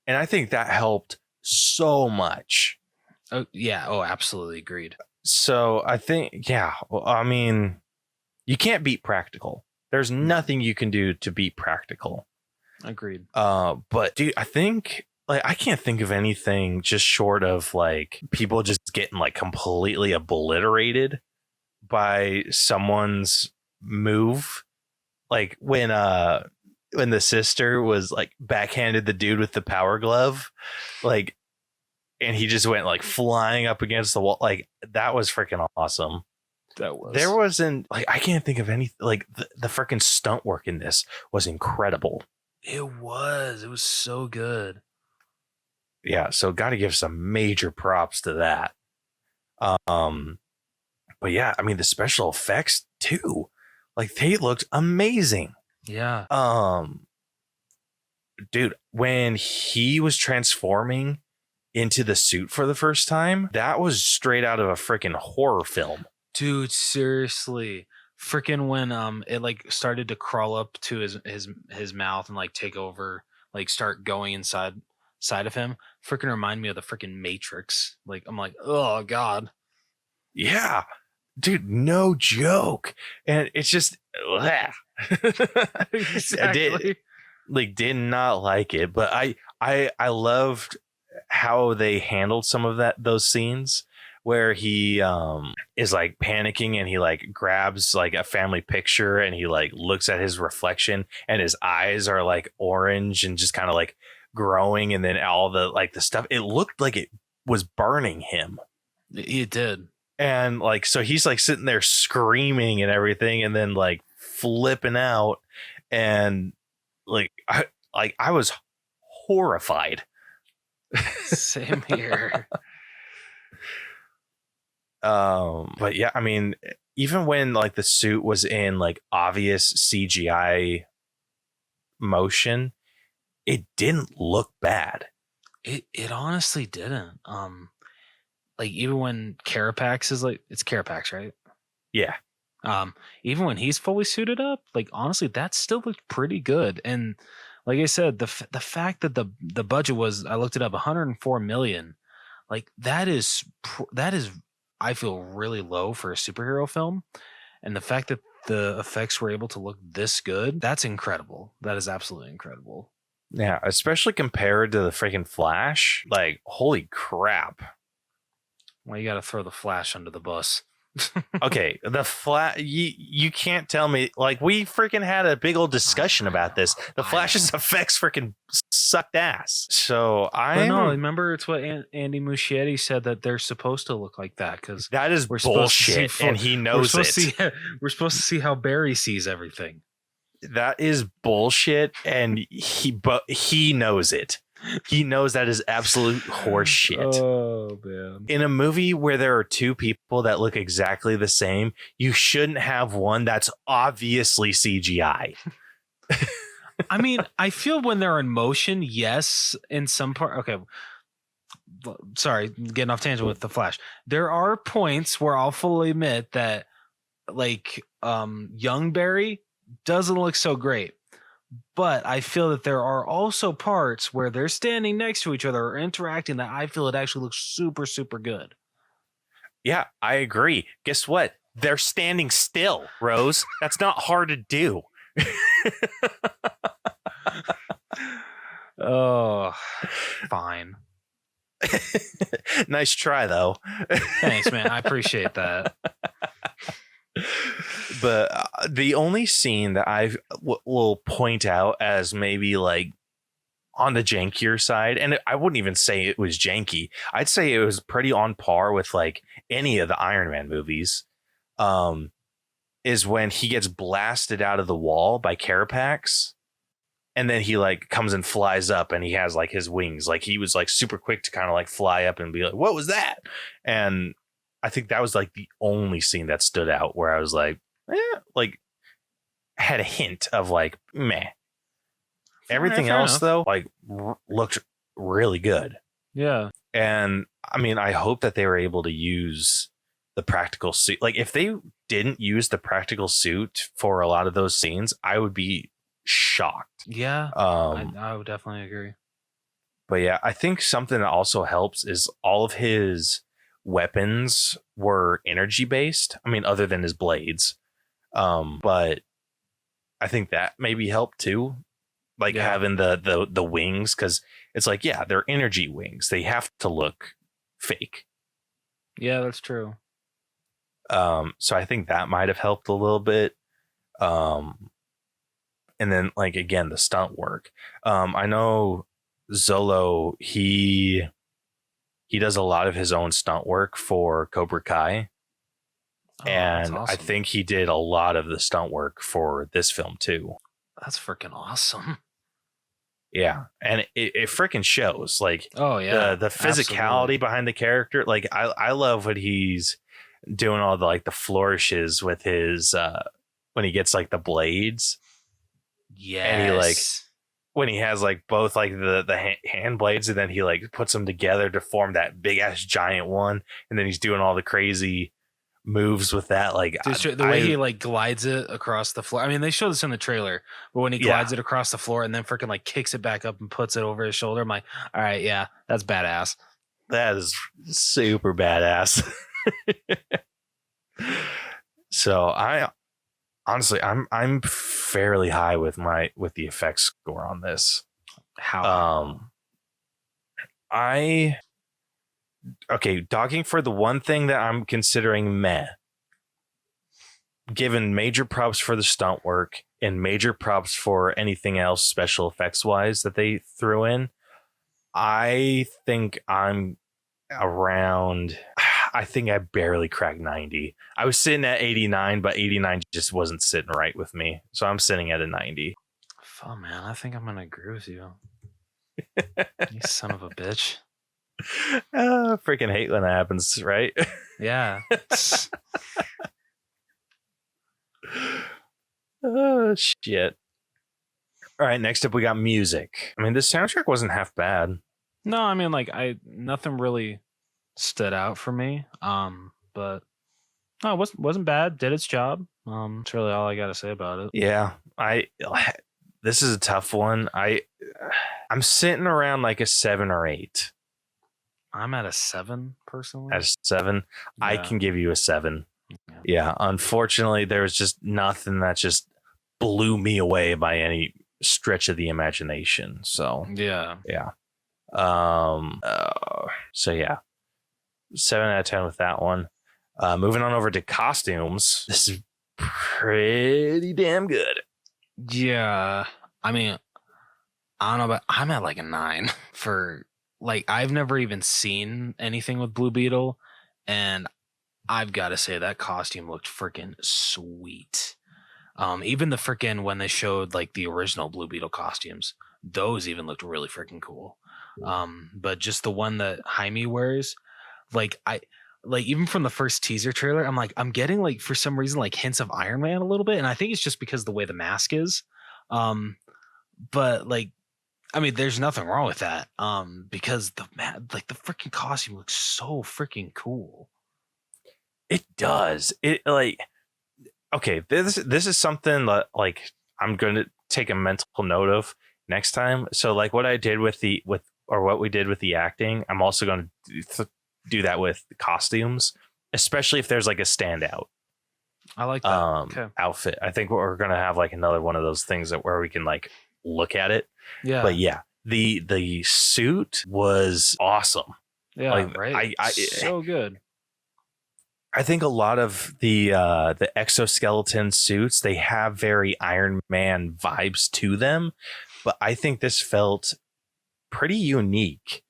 And I think that helped so much. Oh yeah, oh absolutely agreed. So I think, yeah, well, I mean, you can't beat practical. There's nothing you can do to beat practical. Agreed. But dude, I think like I can't think of anything just short of like people just getting like completely obliterated by someone's move. Like when the sister was like backhanded the dude with the power glove, like, and he just went like flying up against the wall. Like that was freaking awesome. That was. There wasn't like I can't think of any like the freaking stunt work in this was incredible. It was so good. Yeah, so got to give some major props to that. But yeah, I mean the special effects too, like they looked amazing. Yeah. Dude, when he was transforming into the suit for the first time, that was straight out of a freaking horror film. Dude, seriously. Freaking when it like started to crawl up to his mouth and like take over, like start going inside of him, freaking remind me of the freaking Matrix. Like I'm like, oh God. Yeah. Dude, no joke. And it's just Exactly. did not like it, but I loved how they handled some of those scenes where he is like panicking and he like grabs like a family picture and he like looks at his reflection and his eyes are like orange and just kind of like growing, and then all the like the stuff, it looked like it was burning him. It did. And like so he's like sitting there screaming and everything and then like flipping out, and like I was horrified. Same here. But yeah, I mean, even when like the suit was in like obvious CGI motion, it didn't look bad. It honestly didn't. Like even when Carapax is like, it's Carapax, right? Yeah. Even when he's fully suited up, like honestly, that still looked pretty good. And like I said, the fact that the budget was, I looked it up, 104 million. Like that is I feel really low for a superhero film, and the fact that the effects were able to look this good, that's incredible. That is absolutely incredible. Yeah, especially compared to the freaking Flash. Like, holy crap. Well, you got to throw the Flash under the bus. Okay, the Flash, you can't tell me, like, we freaking had a big old discussion about this. The Flash's effects freaking sucked ass. So I no, remember it's what Andy Muschietti said, that they're supposed to look like that, because that is bullshit, and he knows it. We're supposed to see how Barry sees everything. That is bullshit, and he knows it. He knows that is absolute horse shit. Oh man! In a movie where there are two people that look exactly the same, you shouldn't have one that's obviously CGI. I mean, I feel when they're in motion, yes, in some part. Okay, sorry, getting off tangent with the Flash. There are points where I'll fully admit that, like, young Barry doesn't look so great. But I feel that there are also parts where they're standing next to each other or interacting that I feel it actually looks super, super good. Yeah, I agree. Guess what? They're standing still, Rose. That's not hard to do. Oh, fine. Nice try, though. Thanks, man. I appreciate that. But the only scene that I will point out as maybe like on the jankier side, and I wouldn't even say it was janky. I'd say it was pretty on par with like any of the Iron Man movies. Is when he gets blasted out of the wall by Carapax, and then he like comes and flies up, and he has like his wings. Like he was like super quick to kind of like fly up and be like, "What was that?" And I think that was like the only scene that stood out where I was like, like had a hint of like, meh. Everything fair else enough. though, like looked really good. Yeah. And I mean, I hope that they were able to use the practical suit. Like if they didn't use the practical suit for a lot of those scenes, I would be shocked. Yeah. I would definitely agree. But yeah, I think something that also helps is all of his weapons were energy based. I mean, other than his blades. But I think that maybe helped too. Like having the wings, because it's like, yeah, they're energy wings. They have to look fake. Yeah, that's true. So I think that might have helped a little bit. And then like again, the stunt work. I know Zolo, he does a lot of his own stunt work for Cobra Kai. Oh, and awesome. I think he did a lot of the stunt work for this film too. That's freaking awesome. Yeah, and it freaking shows. Like, oh yeah, the physicality behind the character. Like, I love what he's doing, all the like the flourishes with his when he gets like the blades. Yeah, and he like when he has like both like the hand blades, and then he like puts them together to form that big ass giant one, and then he's doing all the crazy moves with that. Like the way he like glides it across the floor. I mean, they show this in the trailer, but when he glides it across the floor and then freaking like kicks it back up and puts it over his shoulder, I'm like, all right, yeah, that's badass. That is super badass. So I honestly, I'm fairly high with the effects score on this. How? Dogging for the one thing that I'm considering meh, given major props for the stunt work and major props for anything else special effects wise that they threw in, I think I'm around, I think I barely cracked 90. I was sitting at 89, but 89 just wasn't sitting right with me. So I'm sitting at a 90. Oh man, I think I'm gonna agree with you. You son of a bitch. Freaking hate when that happens, right? Yeah. Oh shit. All right, next up we got music. I mean, this soundtrack wasn't half bad. No, I mean, like nothing really stood out for me. But no, it wasn't bad. Did its job. That's really all I got to say about it. Yeah, this is a tough one. I'm sitting around like a 7 or 8. I'm at a 7 personally. At a 7, yeah. I can give you a 7. Yeah, unfortunately, there was just nothing that just blew me away by any stretch of the imagination. So yeah. So yeah, 7 out of 10 with that one. Moving on over to costumes. This is pretty damn good. Yeah, I mean, I don't know, but I'm at like a 9 for like, I've never even seen anything with Blue Beetle, and I've got to say that costume looked freaking sweet. Even the freaking when they showed like the original Blue Beetle costumes, those even looked really freaking cool. But just the one that Jaime wears, like even from the first teaser trailer, I'm getting like for some reason like hints of Iron Man a little bit, and I think it's just because the way the mask is. But like, I mean, there's nothing wrong with that. Because the freaking costume looks so freaking cool. It does. It like, okay, this is something that like I'm going take a mental note of next time. So like what I did with what we did with the acting, I'm also going to do that with the costumes, especially if there's like a standout I like that. Okay. outfit. I think we're going to have like another one of those things where we can like look at it. Yeah. But yeah, the suit was awesome. Yeah. Like, right. So good. I think a lot of the exoskeleton suits, they have very Iron Man vibes to them, but I think this felt pretty unique.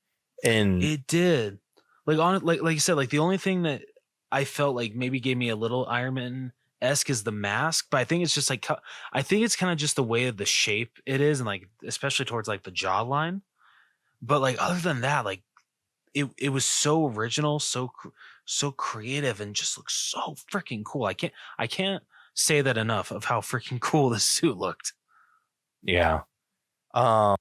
And It did. Like you said, like the only thing that I felt like maybe gave me a little Iron Man-esque is the mask, but I think it's just like I think it's kind of just the way of the shape it is, and like especially towards like the jawline. But like other than that, like it was so original, so creative, and just looks so freaking cool. I can't say that enough of how freaking cool this suit looked. yeah, I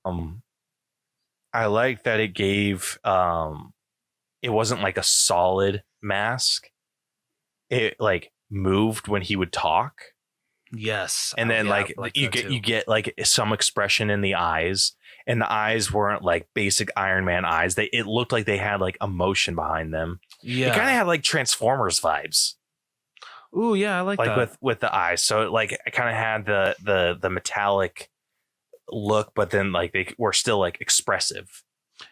like that it gave it wasn't like a solid mask. It like moved when he would talk. Yes. And then yeah, like you get like some expression in the eyes, and the eyes weren't like basic Iron Man eyes. It looked like they had like emotion behind them. Yeah. It kind of had like Transformers vibes. Ooh, yeah, I like that. with the eyes. So like it kind of had the metallic look, but then like they were still like expressive.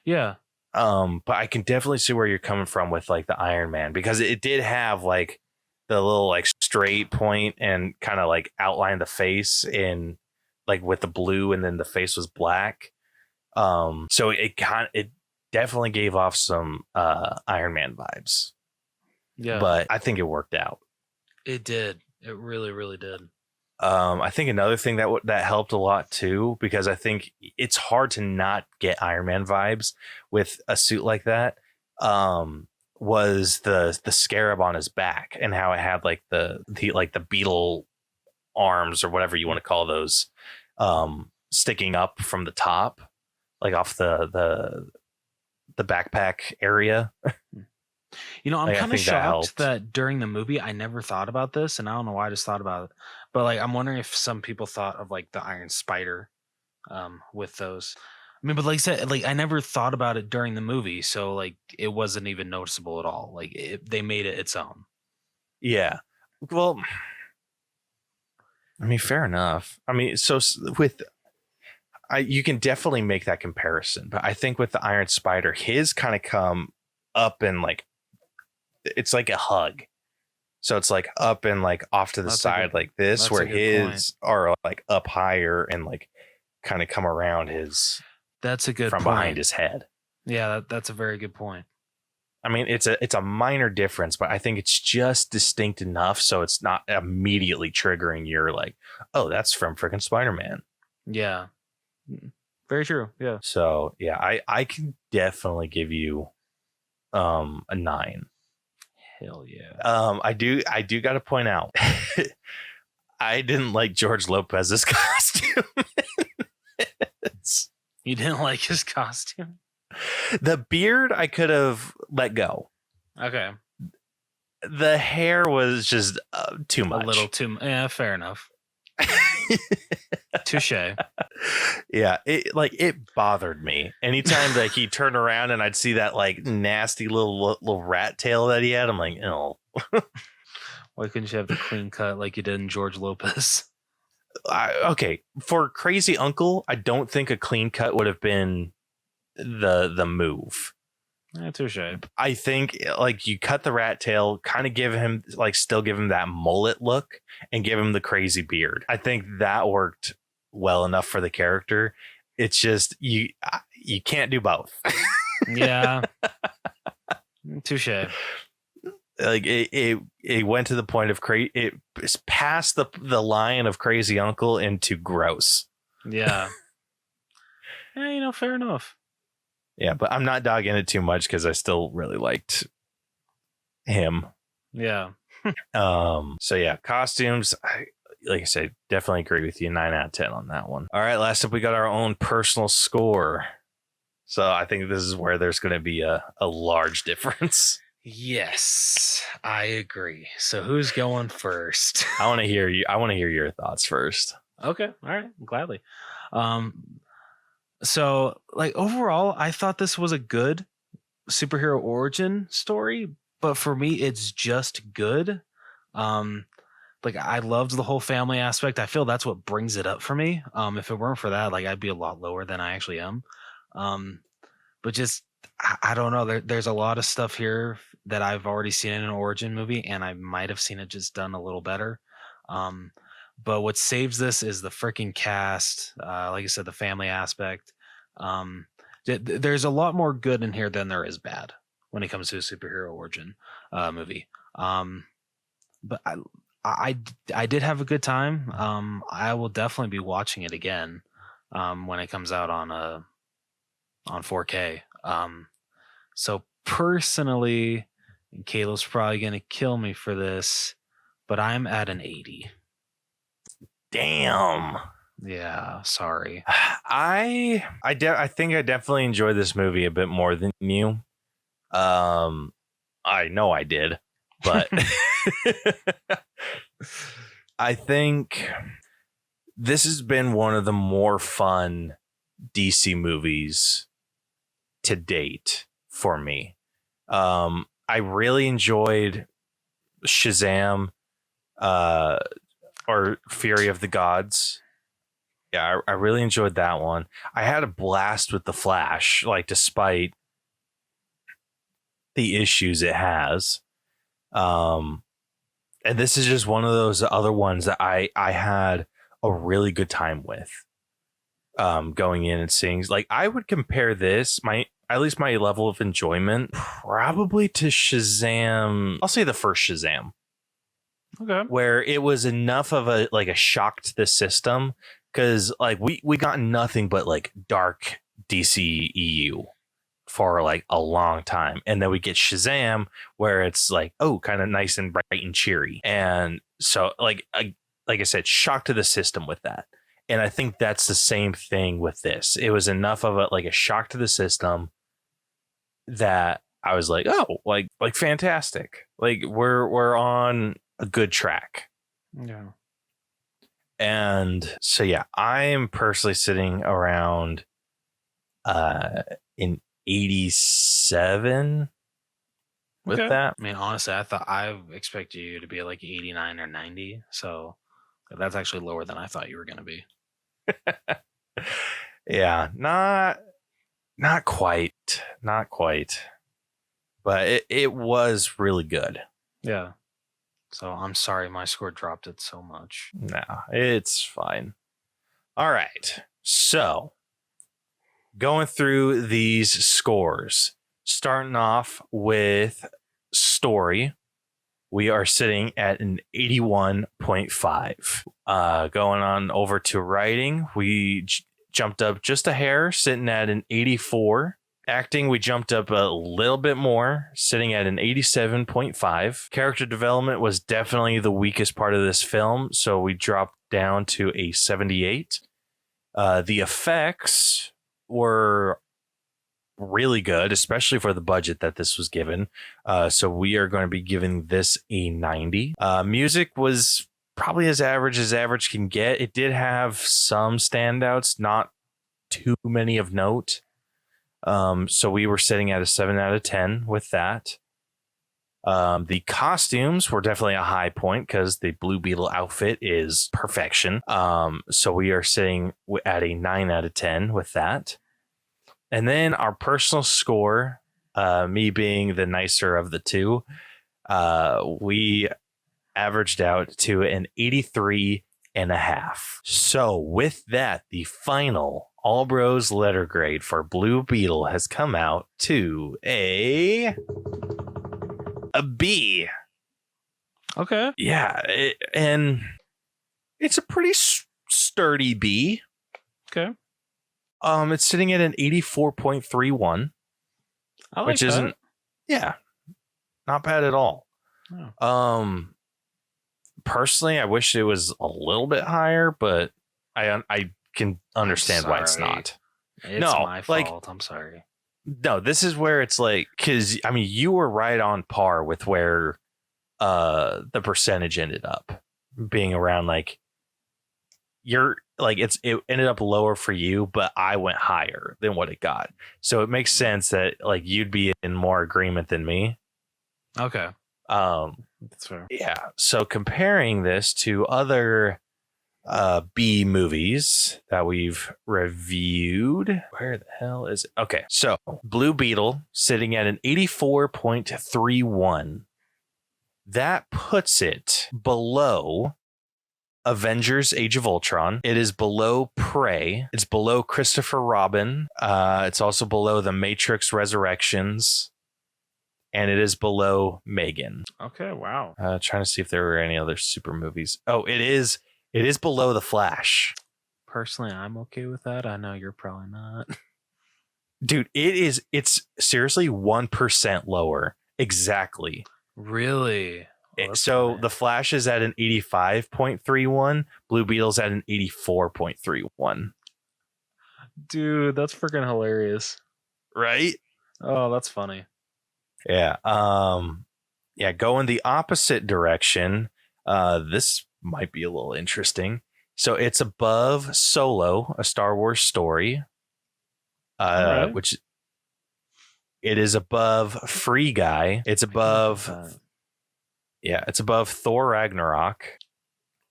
Yeah. But I can definitely see where you're coming from with like the Iron Man, because it did have like the little like straight point and kind of like outline the face in like with the blue, and then the face was black. So it definitely gave off some Iron Man vibes. Yeah. But I think it worked out. It did. It really, really did. I think another thing that helped a lot too, because I think it's hard to not get Iron Man vibes with a suit like that, was the scarab on his back, and how it had like the beetle arms, or whatever you want to call those, sticking up from the top, like off the backpack area. You know, I'm Like, I kind of think that helped. shocked that during the movie I never thought about this, and I don't know why I just thought about it. But like, I'm wondering if some people thought of like the Iron Spider, with those. I mean, but like I said, like I never thought about it during the movie, so like it wasn't even noticeable at all. Like they made it its own. Yeah. Well, I mean, fair enough. I mean, so you can definitely make that comparison, but I think with the Iron Spider, his kind of come up and like, it's like a hug. So it's like up and like off to the side like this, where his are like up higher and like kind of come around his. That's a good from point. behind his head. Yeah, that's a very good point. I mean, it's a minor difference, but I think it's just distinct enough so it's not immediately triggering your like, oh, that's from freaking Spider-Man. Yeah, very true. Yeah. So yeah, I can definitely give you a 9. Hell yeah. I do got to point out, I didn't like George Lopez's costume. You didn't like his costume? The beard I could have let go. Okay. The hair was just too much. A little too. Yeah, fair enough. Touche. Yeah, it bothered me anytime that he turned around and I'd see that like nasty little rat tail that he had. I'm like, oh. Why couldn't you have the clean cut like you did in George Lopez? Okay, for Crazy Uncle, I don't think a clean cut would have been the move. Touche. I think like you cut the rat tail, kind of give him like still give him that mullet look and give him the crazy beard. I think that worked well enough for the character. It's just you can't do both. Yeah. Touche. Like it went to the point of it passed the line of Crazy Uncle into gross. Yeah. Yeah, fair enough. Yeah, but I'm not dogging it too much because I still really liked him. Yeah. So yeah, costumes. Like I said, definitely agree with you. 9 out of 10 on that one. All right, last up, we got our own personal score. So I think this is where there's going to be a large difference. Yes, I agree. So who's going first? I want to hear you. I want to hear your thoughts first. Okay, all right, gladly. Um, so like overall, I thought this was a good superhero origin story, but for me, it's just good. Um, like I loved the whole family aspect. I feel that's what brings it up for me. If it weren't for that, like I'd be a lot lower than I actually am. Um, but just I don't know. There's a lot of stuff here that I've already seen in an origin movie, and I might have seen it just done a little better. Um, but what saves this is the freaking cast. Like I said, the family aspect. Um, there's a lot more good in here than there is bad when it comes to a superhero origin movie. But I I did have a good time. I will definitely be watching it again when it comes out on 4K. So personally, and Caleb's probably gonna kill me for this, but I'm at an 80. Damn. Yeah, sorry. I think I definitely enjoyed this movie a bit more than you. I know I did, but I think this has been one of the more fun DC movies to date for me. I really enjoyed Shazam, or Fury of the Gods. Yeah, I really enjoyed that one. I had a blast with The Flash, like despite the issues it has. And this is just one of those other ones that I had a really good time with. Going in and seeing, like, I would compare this, at least my level of enjoyment, probably to Shazam. I'll say the first Shazam. Okay. Where it was enough of a shock to the system, because like we got nothing but like dark DCEU for like a long time, and then we get Shazam where it's like, oh, kind of nice and bright and cheery, and so like I said, shock to the system with that. And I think that's the same thing with this. It was enough of a shock to the system that I was like, oh, like fantastic, like we're on a good track. Yeah. And so yeah, I am personally sitting around in 87 with that. I mean, honestly, I expected you to be like 89 or 90, so that's actually lower than I thought you were going to be. Yeah, not quite, but it was really good. Yeah. So I'm sorry my score dropped it so much. No, it's fine. All right. So going through these scores, starting off with story, we are sitting at an 81.5. Going on over to writing, we jumped up just a hair, sitting at an 84. Acting, we jumped up a little bit more, sitting at an 87.5. Character development was definitely the weakest part of this film, so we dropped down to a 78. The effects were really good, especially for the budget that this was given. So we are going to be giving this a 90. Music was probably as average can get. It did have some standouts, not too many of note. So we were sitting at a 7 out of 10 with that. The costumes were definitely a high point because the Blue Beetle outfit is perfection. So we are sitting at a 9 out of 10 with that. And then our personal score, me being the nicer of the two, we averaged out to an 83.5. So with that, the final All Bros letter grade for Blue Beetle has come out to a B. Okay. Yeah, and it's a pretty sturdy B. Okay. It's sitting at an 84.31, which isn't, yeah, not bad at all. Oh. Personally, I wish it was a little bit higher, but I can understand why it's not. It's my fault. I'm sorry. No, this is where it's like, because I mean, you were right on par with where the percentage ended up being around like you're like it ended up lower for you, but I went higher than what it got. So it makes sense that like you'd be in more agreement than me. Okay. That's fair. Yeah. So comparing this to other B movies that we've reviewed, where the hell is it? Okay. So Blue Beetle sitting at an 84.31. That puts it below Avengers Age of Ultron. It is below Prey. It's below Christopher Robin. It's also below The Matrix Resurrections. And it is below Megan. Okay, wow. Trying to see if there were any other super movies. Oh, it is below The Flash. Personally, I'm okay with that. I know you're probably not. Dude, it's seriously 1% lower. Exactly. Really? Well, So funny. The Flash is at an 85.31. Blue Beetle's at an 84.31. Dude, that's freaking hilarious. Right? Oh, that's funny. Yeah. Yeah, going the opposite direction. This might be a little interesting. So it's above Solo, a Star Wars story. Right. Which it is above Free Guy. It's above it's above Thor Ragnarok.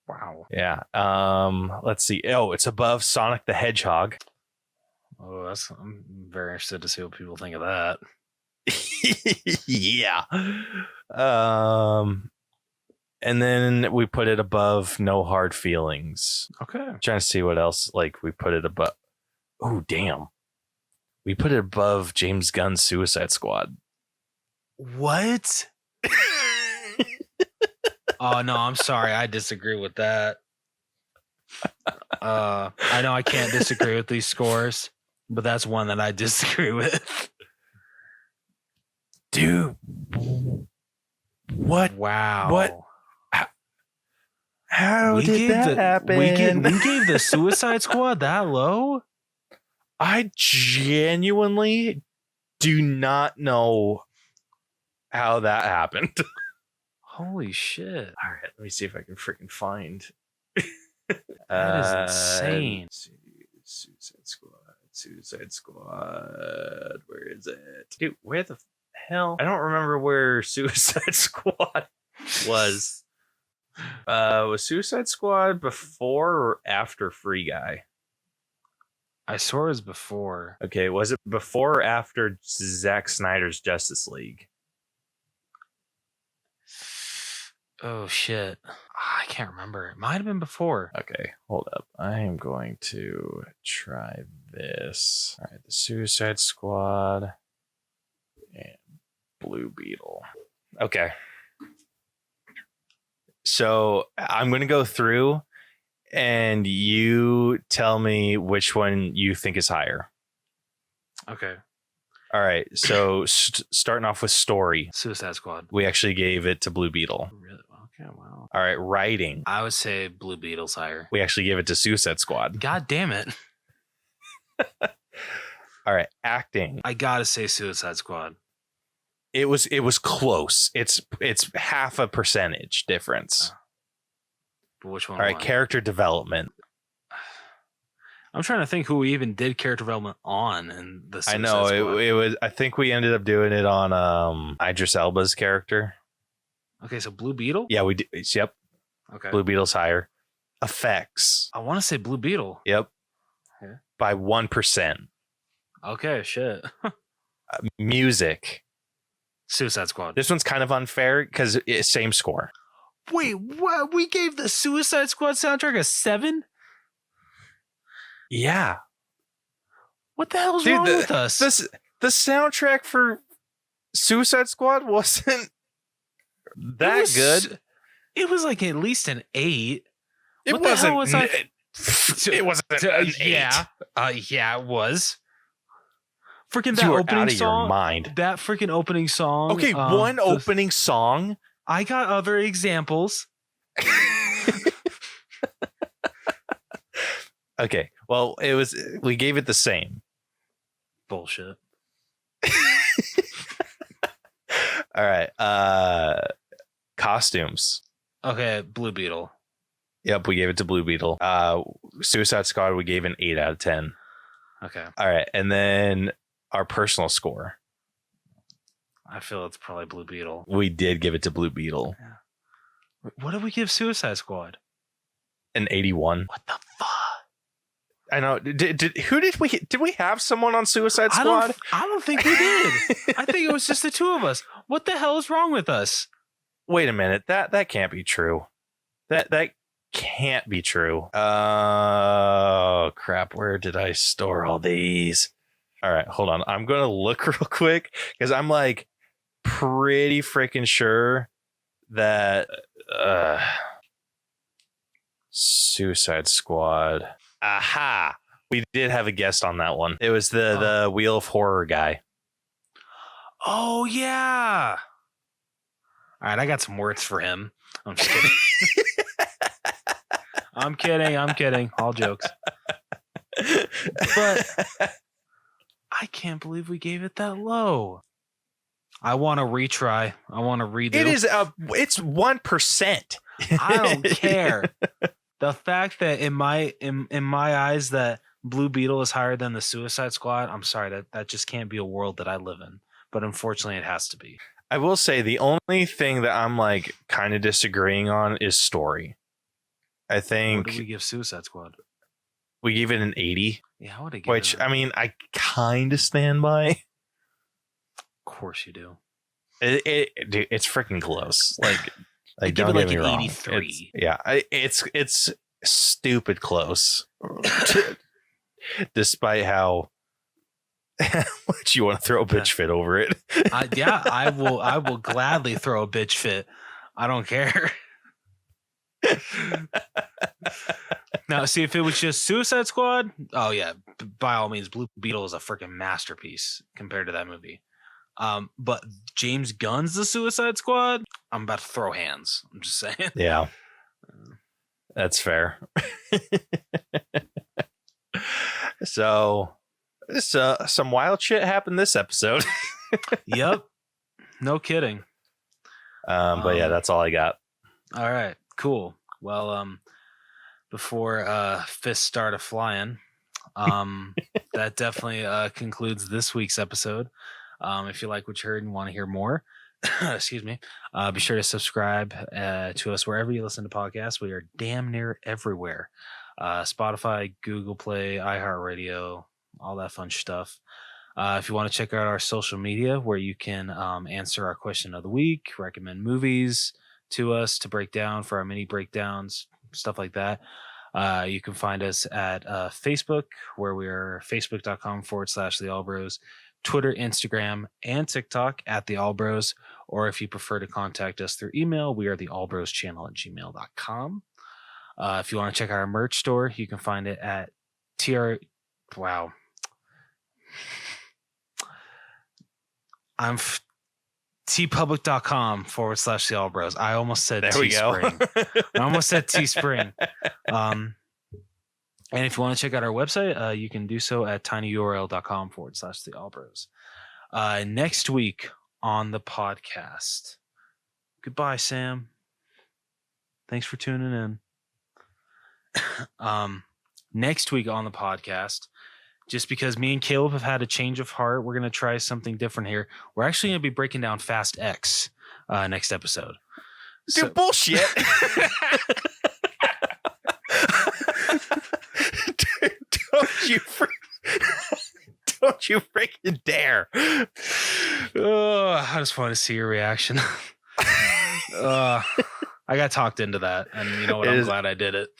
Wow. Yeah. Let's see. Oh, it's above Sonic the Hedgehog. Oh, I'm very interested to see what people think of that. Yeah. And then we put it above No Hard Feelings. Okay. Trying to see what else like we put it above. Oh, damn. We put it above James Gunn's Suicide Squad. What? Oh no, I'm sorry. I disagree with that. I know I can't disagree with these scores, but that's one that I disagree with. Dude. What? Wow. What? How did that happen? We gave the Suicide Squad that low? I genuinely do not know how that happened. Holy shit. All right, let me see if I can freaking find. That is insane. Suicide Squad. Where is it? Dude, where the hell? I don't remember where Suicide Squad was. Was Suicide Squad before or after Free Guy? I swore it was before. Okay, was it before or after Zack Snyder's Justice League? Oh shit. I can't remember. It might have been before. Okay, hold up. I am going to try this. All right, the Suicide Squad and Blue Beetle. Okay. So I'm going to go through and you tell me which one you think is higher. Okay. All right. So starting off with story, Suicide Squad. we actually gave it to Blue Beetle. Really? Okay, wow. All right. Writing, I would say Blue Beetle's higher. we actually gave it to Suicide Squad. God damn it. All right. Acting, I gotta say Suicide Squad. it was close. It's half a percentage difference. But which one? All right. won? Character development. I'm trying to think who we even did character development on in the Suicide I know Squad. it was. I think we ended up doing it on Idris Elba's character. Okay, so Blue Beetle? Yeah, we did. Yep. Okay. Blue Beetle's higher. Effects. I want to say Blue Beetle. Yep. Okay. By 1%. Okay, shit. Music. Suicide Squad. This one's kind of unfair because it's same score. Wait, what? We gave the Suicide Squad soundtrack a 7? Yeah. What the hell's Dude, wrong with us? The soundtrack for Suicide Squad wasn't that good. It was like at least an 8. It What the wasn't. hell was I? It wasn't an 8. Yeah. Yeah, it was. Freaking that You were opening out of song. your mind. That freaking opening song. Okay, one opening song. I got other examples. Okay, well, we gave it the same. Bullshit. All right. Costumes. Okay, Blue Beetle. Yep, we gave it to Blue Beetle. Suicide Squad, we gave an 8 out of 10. Okay. All right, and then our personal score, I feel it's probably Blue Beetle. we did give it to Blue Beetle. What did we give Suicide Squad? An 81. What the fuck? I know. Did we have someone on Suicide Squad? I don't think we did. I think it was just the two of us. What the hell is wrong with us? Wait a minute. That can't be true. That can't be true. Oh crap! Where did I store all these? All right, hold on. I'm gonna look real quick because I'm like pretty freaking sure that Suicide Squad. Aha! We did have a guest on that one. It was the Wheel of Horror guy. Oh yeah. All right, I got some words for him. I'm just kidding. I'm kidding. All jokes. But I can't believe we gave it that low. I want to retry. I want to redo. It's 1%. I don't care. The fact that in my eyes that Blue Beetle is higher than the Suicide Squad, I'm sorry, that just can't be a world that I live in. But unfortunately, it has to be. I will say the only thing that I'm like kind of disagreeing on is story. I think What did we give Suicide Squad? we gave it an 80, Yeah, I would have given which it. I mean I kind of stand by. Of course you do. Dude, it's freaking close. Like I'd give don't it get like me an wrong. 83. It's stupid close. Despite how much you want to throw a bitch fit over it. I will gladly throw a bitch fit. I don't care. Now, see, if it was just Suicide Squad, oh yeah, by all means, Blue Beetle is a freaking masterpiece compared to that movie. But James Gunn's The Suicide Squad, I'm about to throw hands. I'm just saying. Yeah, that's fair. So some wild shit happened this episode. Yep. No kidding. But yeah, that's all I got. All right, cool. Well, before fists start a flying, that definitely concludes this week's episode. If you like what you heard and want to hear more, excuse me, be sure to subscribe to us wherever you listen to podcasts. We are damn near everywhere. Spotify, Google Play, iHeartRadio, all that fun stuff. If you want to check out our social media where you can answer our question of the week, recommend movies to us to break down for our mini breakdowns, stuff like that. You can find us at Facebook, where we are facebook.com/The Allbros, Twitter, Instagram, and TikTok at The Allbros. Or if you prefer to contact us through email, we are the allbroschannel@gmail.com. If you want to check out our merch store, you can find it at tpublic.com/The Allbros. I almost said Teespring. I almost said Teespring. And if you want to check out our website, you can do so at tinyurl.com/The Allbros. Next week on the podcast. Goodbye, Sam. Thanks for tuning in. Next week on the podcast, just because me and Caleb have had a change of heart, we're going to try something different here. We're actually going to be breaking down Fast X next episode. Dude, bullshit. Dude, don't you freaking dare. I just want to see your reaction. I got talked into that, and you know what? I'm glad I did it.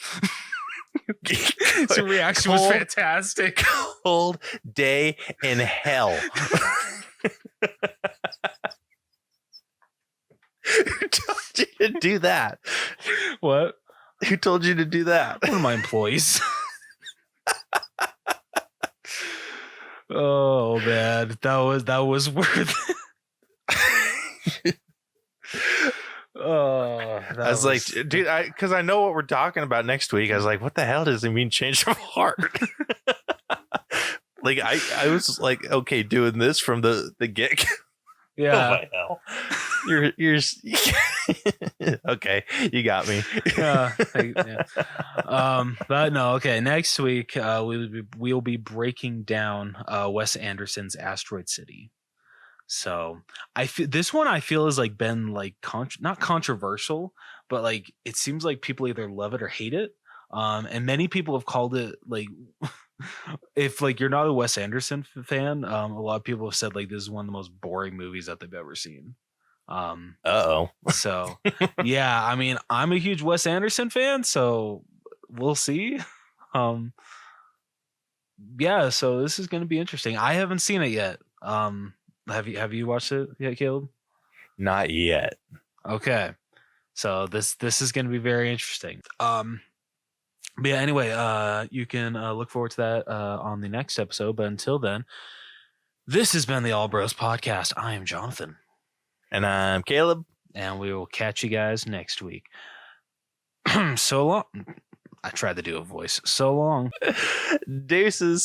His reaction was fantastic. Cold day in hell. Who told you to do that? What? Who told you to do that? One of my employees. Oh man, that was worth it. I was like, dude, because I know what we're talking about next week. I was like, what the hell does it mean change of heart? Like I was like, okay, doing this from the get. Yeah. my hell. You're okay. You got me. Yeah. But no, okay. Next week, we'll be breaking down Wes Anderson's Asteroid City. So I feel this one I feel has like been like not controversial, but like it seems like people either love it or hate it. And many people have called it like if like you're not a Wes Anderson fan, a lot of people have said like this is one of the most boring movies that they've ever seen. So yeah, I mean, I'm a huge Wes Anderson fan, so we'll see. Yeah, so this is going to be interesting. I haven't seen it yet. Have you watched it yet, Caleb? Not yet. Okay. So this is going to be very interesting. But yeah, anyway, you can look forward to that on the next episode. But until then, this has been the All Bros Podcast. I am Jonathan. And I'm Caleb. And we will catch you guys next week. So long. I tried to do a voice. So long. Deuces.